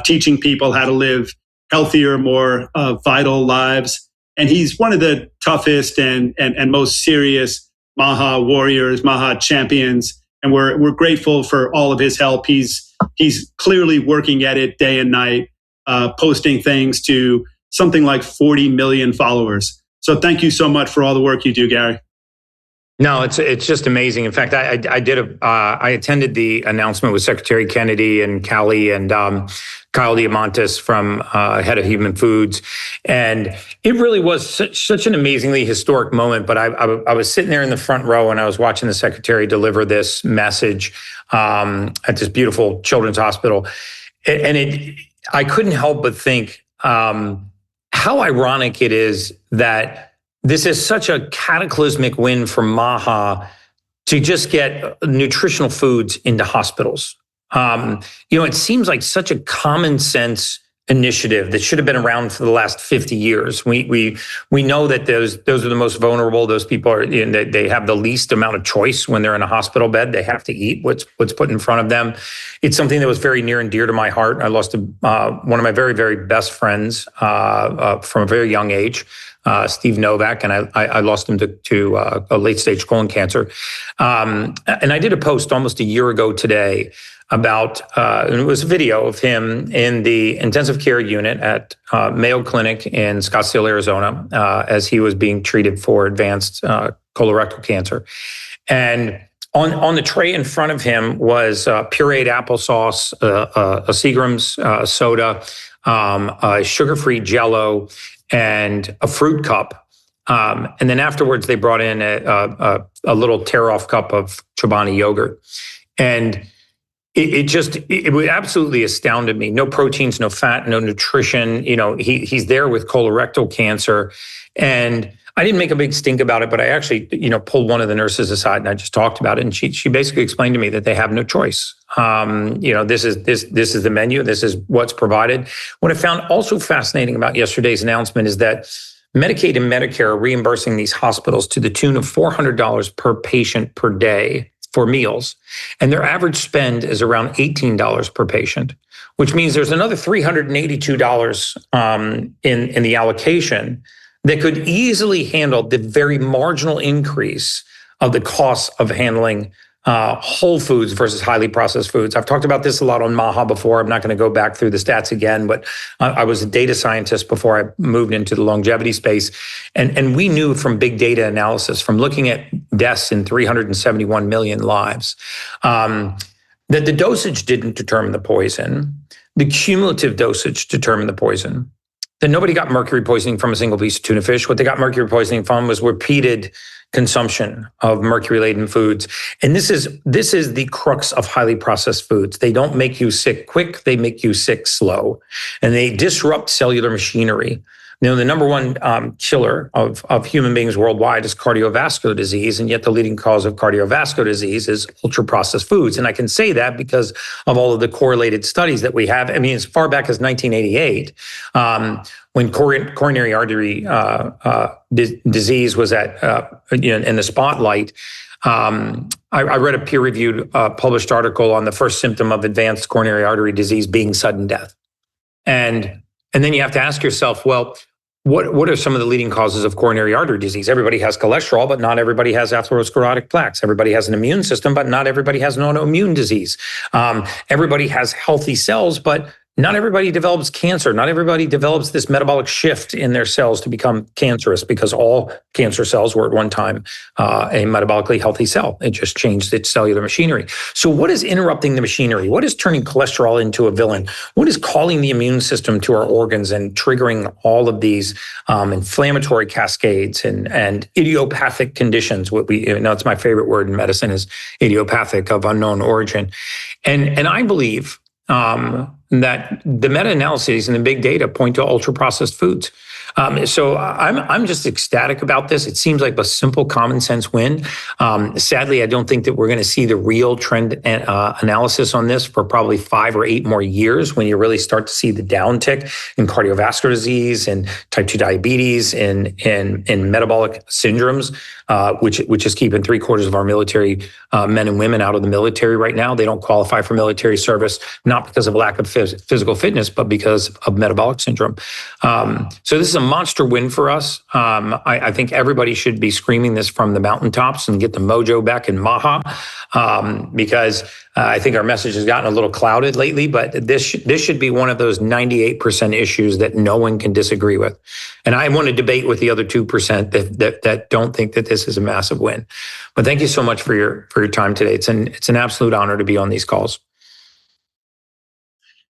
teaching people how to live healthier, more vital lives. And he's one of the toughest and most serious MAHA warriors, MAHA champions, and we're grateful for all of his help. He's clearly working at it day and night, posting things to something like 40 million followers. So thank you so much for all the work you do, Gary. No, it's just amazing. In fact, I attended the announcement with Secretary Kennedy and Calley and Kyle Diamantis from Head of Human Foods, and it really was such an amazingly historic moment. But I was sitting there in the front row and I was watching the Secretary deliver this message at this beautiful children's hospital, and I couldn't help but think how ironic it is that this is such a cataclysmic win for MAHA to just get nutritional foods into hospitals. It seems like such a common sense initiative that should have been around for the last 50 years. We know that those are the most vulnerable. Those people they have the least amount of choice when they're in a hospital bed. They have to eat what's put in front of them. It's something that was very near and dear to my heart. I lost one of my very, very best friends from a very young age. Steve Novak, and I lost him to a late-stage colon cancer. And I did a post almost a year ago today about, and it was a video of him in the intensive care unit at Mayo Clinic in Scottsdale, Arizona, as he was being treated for advanced colorectal cancer. And on the tray in front of him was pureed applesauce, a Seagram's soda, a sugar-free Jell-O, and a fruit cup. And then afterwards, they brought in a little tear-off cup of Chobani yogurt. And it absolutely astounded me. No proteins, no fat, no nutrition. He's there with colorectal cancer. And I didn't make a big stink about it, but I actually, pulled one of the nurses aside and I just talked about it. And she basically explained to me that they have no choice. This is the menu. This is what's provided. What I found also fascinating about yesterday's announcement is that Medicaid and Medicare are reimbursing these hospitals to the tune of $400 per patient per day for meals. And their average spend is around $18 per patient, which means there's another $382 in the allocation that could easily handle the very marginal increase of the costs of handling whole foods versus highly processed foods. I've talked about this a lot on MAHA before. I'm not going to go back through the stats again, but I was a data scientist before I moved into the longevity space. And we knew from big data analysis, from looking at deaths in 371 million lives, that the dosage didn't determine the poison. The cumulative dosage determined the poison. That nobody got mercury poisoning from a single piece of tuna fish. What they got mercury poisoning from was repeated consumption of mercury-laden foods. And this is the crux of highly processed foods. They don't make you sick quick, they make you sick slow. And they disrupt cellular machinery. You know, the number one killer of human beings worldwide is cardiovascular disease, and yet the leading cause of cardiovascular disease is ultra-processed foods. And I can say that because of all of the correlated studies that we have. I mean, as far back as 1988, when coronary artery disease was in the spotlight, I read a peer-reviewed published article on the first symptom of advanced coronary artery disease being sudden death. And then you have to ask yourself, well, what are some of the leading causes of coronary artery disease? Everybody has cholesterol, but not everybody has atherosclerotic plaques. Everybody has an immune system, but not everybody has an autoimmune disease. Everybody has healthy cells, but not everybody develops cancer. Not everybody develops this metabolic shift in their cells to become cancerous, because all cancer cells were at one time a metabolically healthy cell. It just changed its cellular machinery. So what is interrupting the machinery? What is turning cholesterol into a villain? What is calling the immune system to our organs and triggering all of these inflammatory cascades and idiopathic conditions? What we know, it's my favorite word in medicine, is idiopathic, of unknown origin. And I believe that the meta-analyses and the big data point to ultra-processed foods. So I'm just ecstatic about this. It seems like a simple common sense win. Sadly, I don't think that we're going to see the real trend analysis on this for probably 5 or 8 more years, when you really start to see the downtick in cardiovascular disease and type 2 diabetes and metabolic syndromes, which is keeping 3/4 of our military men and women out of the military right now. They don't qualify for military service, not because of lack of physical fitness, but because of metabolic syndrome. So this is a monster win for us. I think everybody should be screaming this from the mountaintops and get the mojo back in MAHA, because I think our message has gotten a little clouded lately, but this should be one of those 98% issues that no one can disagree with. And I want to debate with the other 2% that don't think that this is a massive win. But thank you so much for your time today. It's an absolute honor to be on these calls.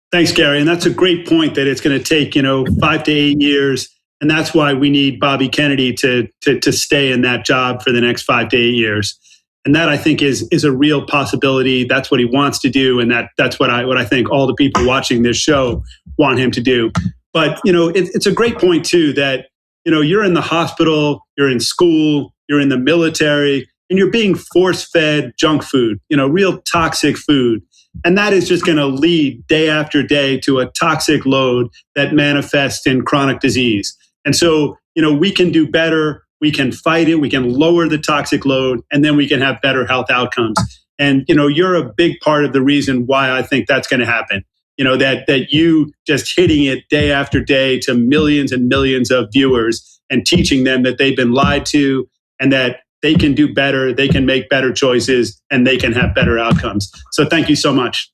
Thanks, Gary. And that's a great point, that it's going to take, 5 to 8 years. And that's why we need Bobby Kennedy to stay in that job for the next 5 to 8 years. And that, I think, is a real possibility. That's what he wants to do. And that's what I think all the people watching this show want him to do. But, it's a great point, too, that, you're in the hospital, you're in school, you're in the military, and you're being force-fed junk food, real toxic food. And that is just going to lead day after day to a toxic load that manifests in chronic disease. And so, we can do better. We can fight it. We can lower the toxic load, and then we can have better health outcomes. And, you're a big part of the reason why I think that's going to happen. That you just hitting it day after day to millions and millions of viewers and teaching them that they've been lied to, and that they can do better, they can make better choices, and they can have better outcomes. So thank you so much.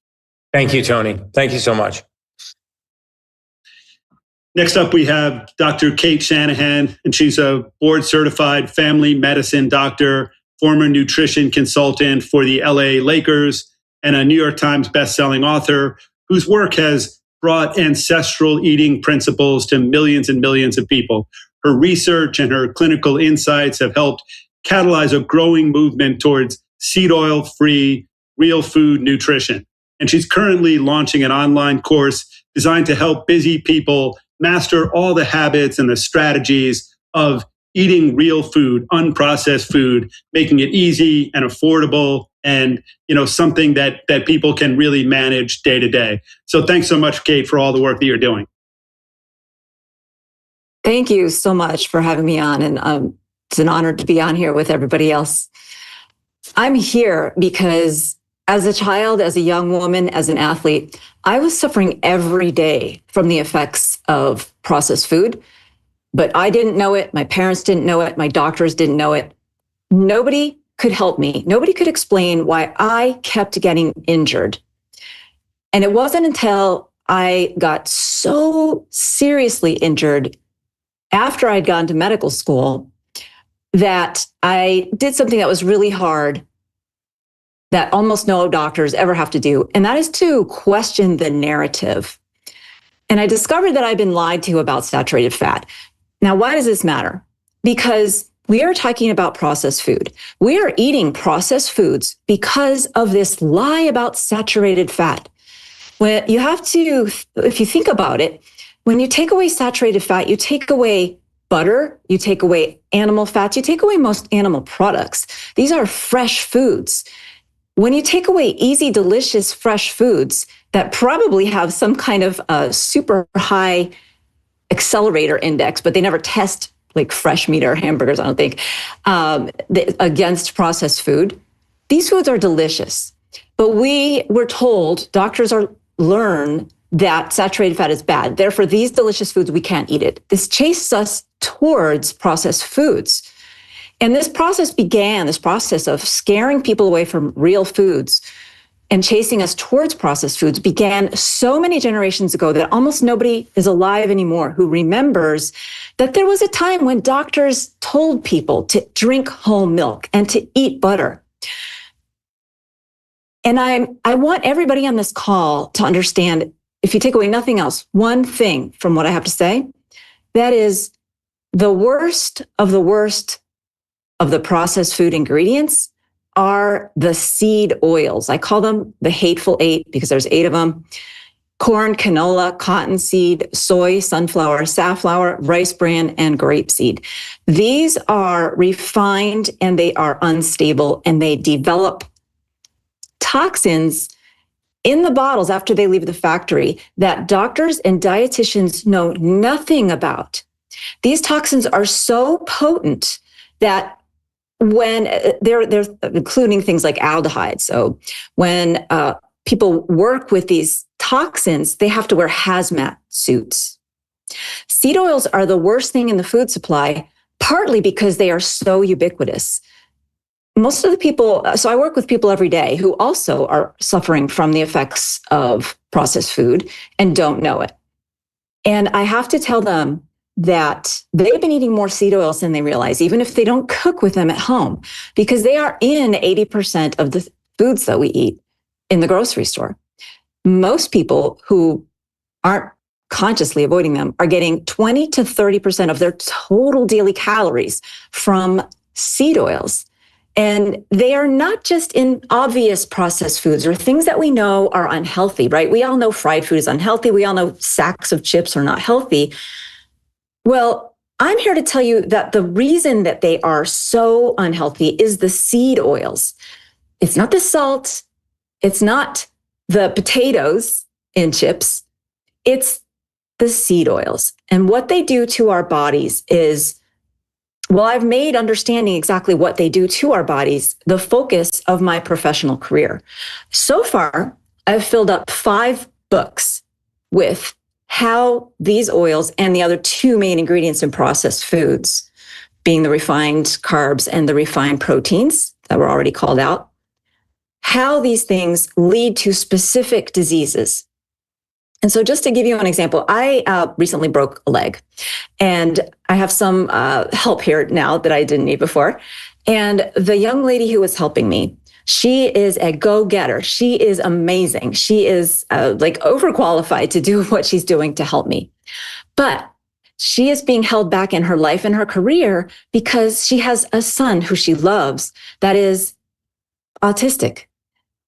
Thank you, Tony. Thank you so much. Next up, we have Dr. Cate Shanahan, and she's a board-certified family medicine doctor, former nutrition consultant for the LA Lakers, and a New York Times bestselling author whose work has brought ancestral eating principles to millions and millions of people. Her research and her clinical insights have helped catalyze a growing movement towards seed oil-free, real food nutrition. And she's currently launching an online course designed to help busy people master all the habits and the strategies of eating real food, unprocessed food, making it easy and affordable, and something that people can really manage day to day. So thanks so much, Cate, for all the work that you're doing. Thank you so much for having me on, and it's an honor to be on here with everybody else. I'm here because as a child, as a young woman, as an athlete, I was suffering every day from the effects of processed food, but I didn't know it. My parents didn't know it. My doctors didn't know it. Nobody could help me. Nobody could explain why I kept getting injured. And it wasn't until I got so seriously injured after I'd gone to medical school that I did something that was really hard that almost no doctors ever have to do, and that is to question the narrative. And I discovered that I've been lied to about saturated fat. Now, why does this matter? Because we are talking about processed food. We are eating processed foods because of this lie about saturated fat. When you have to, if you think about it, when you take away saturated fat, you take away butter, you take away animal fats, you take away most animal products. These are fresh foods. When you take away easy, delicious, fresh foods that probably have some kind of super high accelerator index, but they never test like fresh meat or hamburgers, I don't think, against processed food, these foods are delicious. But we were told, doctors learn that saturated fat is bad. Therefore, these delicious foods, we can't eat it. This chases us towards processed foods. And this process of scaring people away from real foods and chasing us towards processed foods began so many generations ago that almost nobody is alive anymore who remembers that there was a time when doctors told people to drink whole milk and to eat butter. And I want everybody on this call to understand, if you take away nothing else, one thing from what I have to say, that is the worst of the processed food ingredients are the seed oils. I call them the hateful eight because there's 8 of them. Corn, canola, cottonseed, soy, sunflower, safflower, rice bran, and grapeseed. These are refined and they are unstable and they develop toxins in the bottles after they leave the factory that doctors and dietitians know nothing about. These toxins are so potent that when they're including things like aldehyde. So when people work with these toxins, they have to wear hazmat suits. Seed oils are the worst thing in the food supply, partly because they are so ubiquitous. Most of the people, so I work with people every day who also are suffering from the effects of processed food and don't know it. And I have to tell them that they've been eating more seed oils than they realize, even if they don't cook with them at home, because they are in 80% of the foods that we eat in the grocery store. Most people who aren't consciously avoiding them are getting 20 to 30% of their total daily calories from seed oils. And they are not just in obvious processed foods or things that we know are unhealthy, right? We all know fried food is unhealthy. We all know sacks of chips are not healthy. Well, I'm here to tell you that the reason that they are so unhealthy is the seed oils. It's not the salt. It's not the potatoes in chips. It's the seed oils. And what they do to our bodies is, well, I've made understanding exactly what they do to our bodies the focus of my professional career. So far, I've filled up 5 books with how these oils and the other 2 main ingredients in processed foods, being the refined carbs and the refined proteins that were already called out, how these things lead to specific diseases. And so just to give you an example, I recently broke a leg and I have some help here now that I didn't need before. And the young lady who was helping me, she is a go-getter. She is amazing. She is like overqualified to do what she's doing to help me. But she is being held back in her life and her career because she has a son who she loves that is autistic.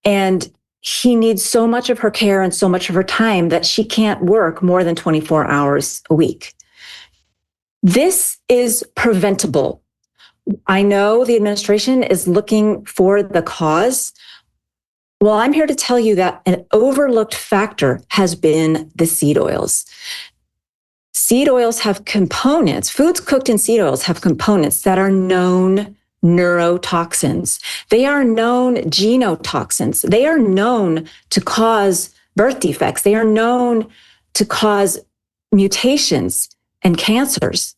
And he needs so much of her care and so much of her time that she can't work more than 24 hours a week. This is preventable. I know the administration is looking for the cause. Well, I'm here to tell you that an overlooked factor has been the seed oils. Seed oils have components, foods cooked in seed oils have components that are known neurotoxins. They are known genotoxins. They are known to cause birth defects. They are known to cause mutations and cancers.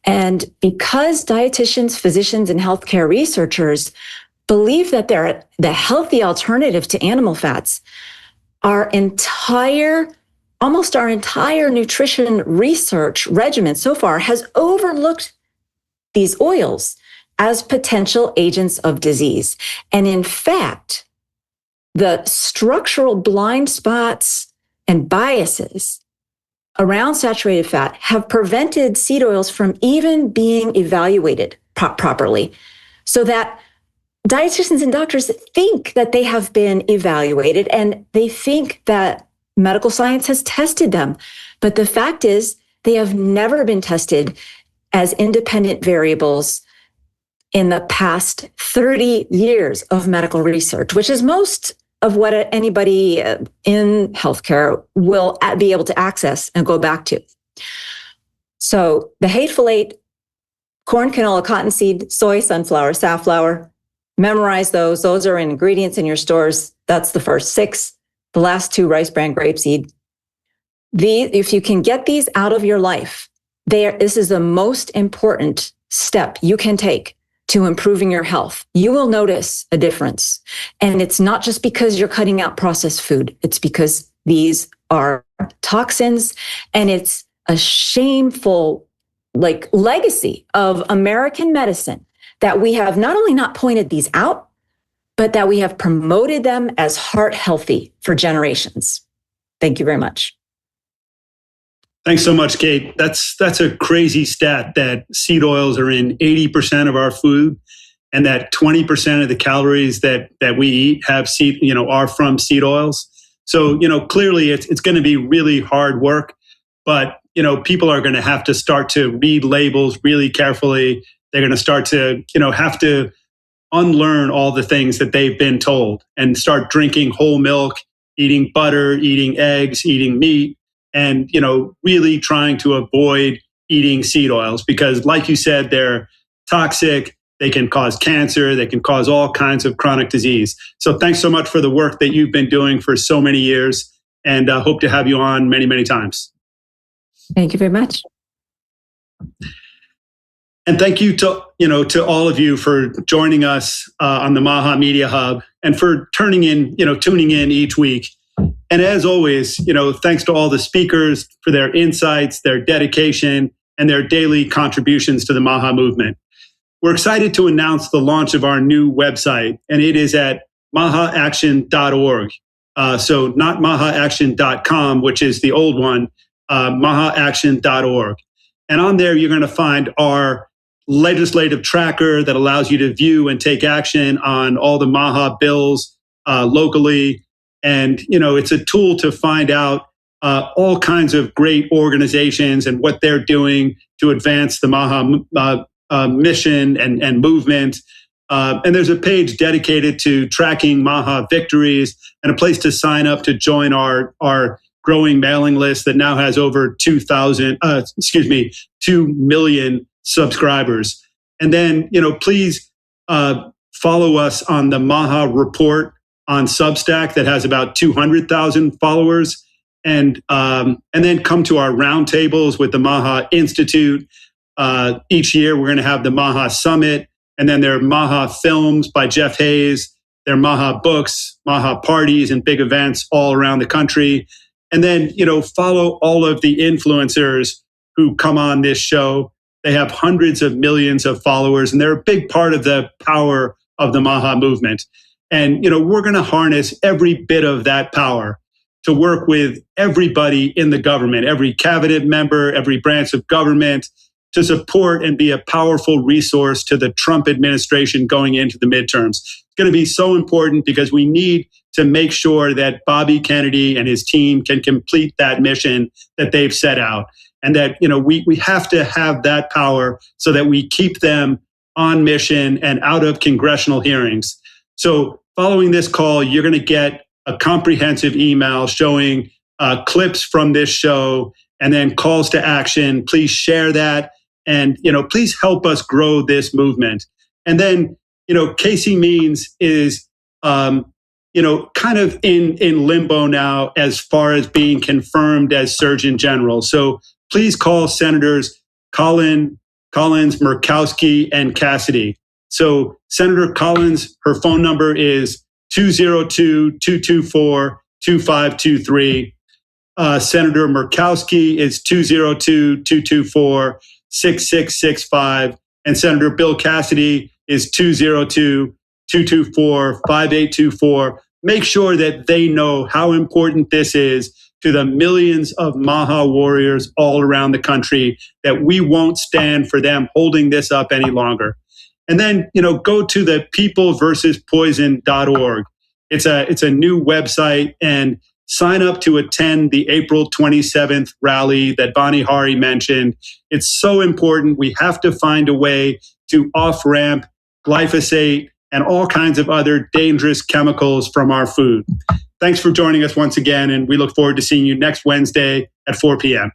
And because dietitians, physicians, and healthcare researchers believe that they're the healthy alternative to animal fats, almost our entire nutrition research regimen so far has overlooked these oils as potential agents of disease. And in fact, the structural blind spots and biases around saturated fat have prevented seed oils from even being evaluated properly, so that dietitians and doctors think that they have been evaluated and they think that medical science has tested them. But the fact is, they have never been tested as independent variables in the past 30 years of medical research, which is most of what anybody in healthcare will be able to access and go back to. So the Hateful Eight: corn, canola, cottonseed, soy, sunflower, safflower. Memorize those. Those are ingredients in your stores. That's the first 6. The last 2, rice bran, grapeseed. If you can get these out of your life, this is the most important step you can take to improving your health. You will notice a difference. And it's not just because you're cutting out processed food. It's because these are toxins, and it's a shameful legacy of American medicine that we have not only not pointed these out, but that we have promoted them as heart healthy for generations. Thank you very much. Thanks so much, Cate. That's a crazy stat that seed oils are in 80% of our food, and that 20% of the calories that we eat are from seed oils. So, clearly it's going to be really hard work, but, people are going to have to start to read labels really carefully. They're going to start to, have to unlearn all the things that they've been told and start drinking whole milk, eating butter, eating eggs, eating meat, and, really trying to avoid eating seed oils because, like you said, they're toxic. They can cause cancer. They can cause all kinds of chronic disease. So thanks so much for the work that you've been doing for so many years, and hope to have you on many, many times. Thank you very much. And thank you to all of you for joining us on the MAHA Media Hub and for tuning in each week. And as always, thanks to all the speakers for their insights, their dedication, and their daily contributions to the MAHA movement. We're excited to announce the launch of our new website, and it is at mahaaction.org. So not mahaaction.com, which is the old one, mahaaction.org. And on there, you're going to find our legislative tracker that allows you to view and take action on all the MAHA bills locally. And, it's a tool to find out all kinds of great organizations and what they're doing to advance the MAHA mission and movement. And there's a page dedicated to tracking MAHA victories and a place to sign up to join our growing mailing list that now has over 2 million subscribers. And then, please follow us on the MAHA Report on Substack that has about 200,000 followers. And then come to our roundtables with the MAHA Institute. Each year, we're going to have the MAHA Summit. And then there are MAHA films by Jeff Hayes. There are MAHA books, MAHA parties, and big events all around the country. And then, follow all of the influencers who come on this show. They have hundreds of millions of followers, and they're a big part of the power of the MAHA movement. And, we're going to harness every bit of that power to work with everybody in the government, every cabinet member, every branch of government, to support and be a powerful resource to the Trump administration going into the midterms. It's going to be so important because we need to make sure that Bobby Kennedy and his team can complete that mission that they've set out. And that, we have to have that power so that we keep them on mission and out of congressional hearings. So following this call, you're going to get a comprehensive email showing clips from this show and then calls to action. Please share that. And, please help us grow this movement. And then, Cate Means is, kind of in limbo now as far as being confirmed as Surgeon General. So please call Senators Collins, Murkowski, and Cassidy. So Senator Collins, her phone number is 202-224-2523. Senator Murkowski is 202-224-6665. And Senator Bill Cassidy is 202-224-5824. Make sure that they know how important this is to the millions of MAHA warriors all around the country, that we won't stand for them holding this up any longer. And then, go to the peopleversuspoison.org. It's a new website, and sign up to attend the April 27th rally that Vani Hari mentioned. It's so important. We have to find a way to off-ramp glyphosate and all kinds of other dangerous chemicals from our food. Thanks for joining us once again, and we look forward to seeing you next Wednesday at 4 p.m.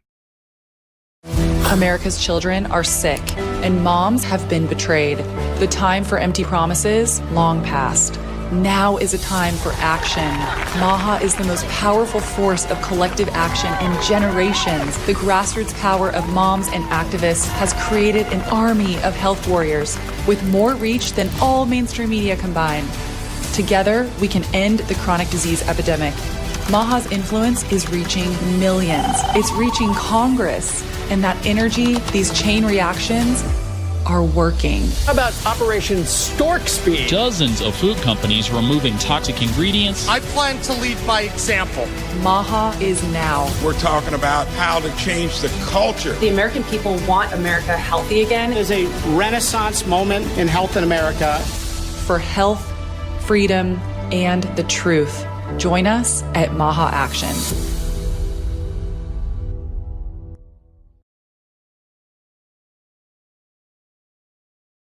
America's children are sick, and moms have been betrayed. The time for empty promises, long past. Now is a time for action. MAHA is the most powerful force of collective action in generations. The grassroots power of moms and activists has created an army of health warriors with more reach than all mainstream media combined. Together, we can end the chronic disease epidemic. MAHA's influence is reaching millions. It's reaching Congress. And that energy, these chain reactions, are working. How about Operation Stork Speed? Dozens of food companies removing toxic ingredients. I plan to lead by example. MAHA is now. We're talking about how to change the culture. The American people want America healthy again. There's a renaissance moment in health in America. For health, freedom, and the truth. Join us at MAHA Action.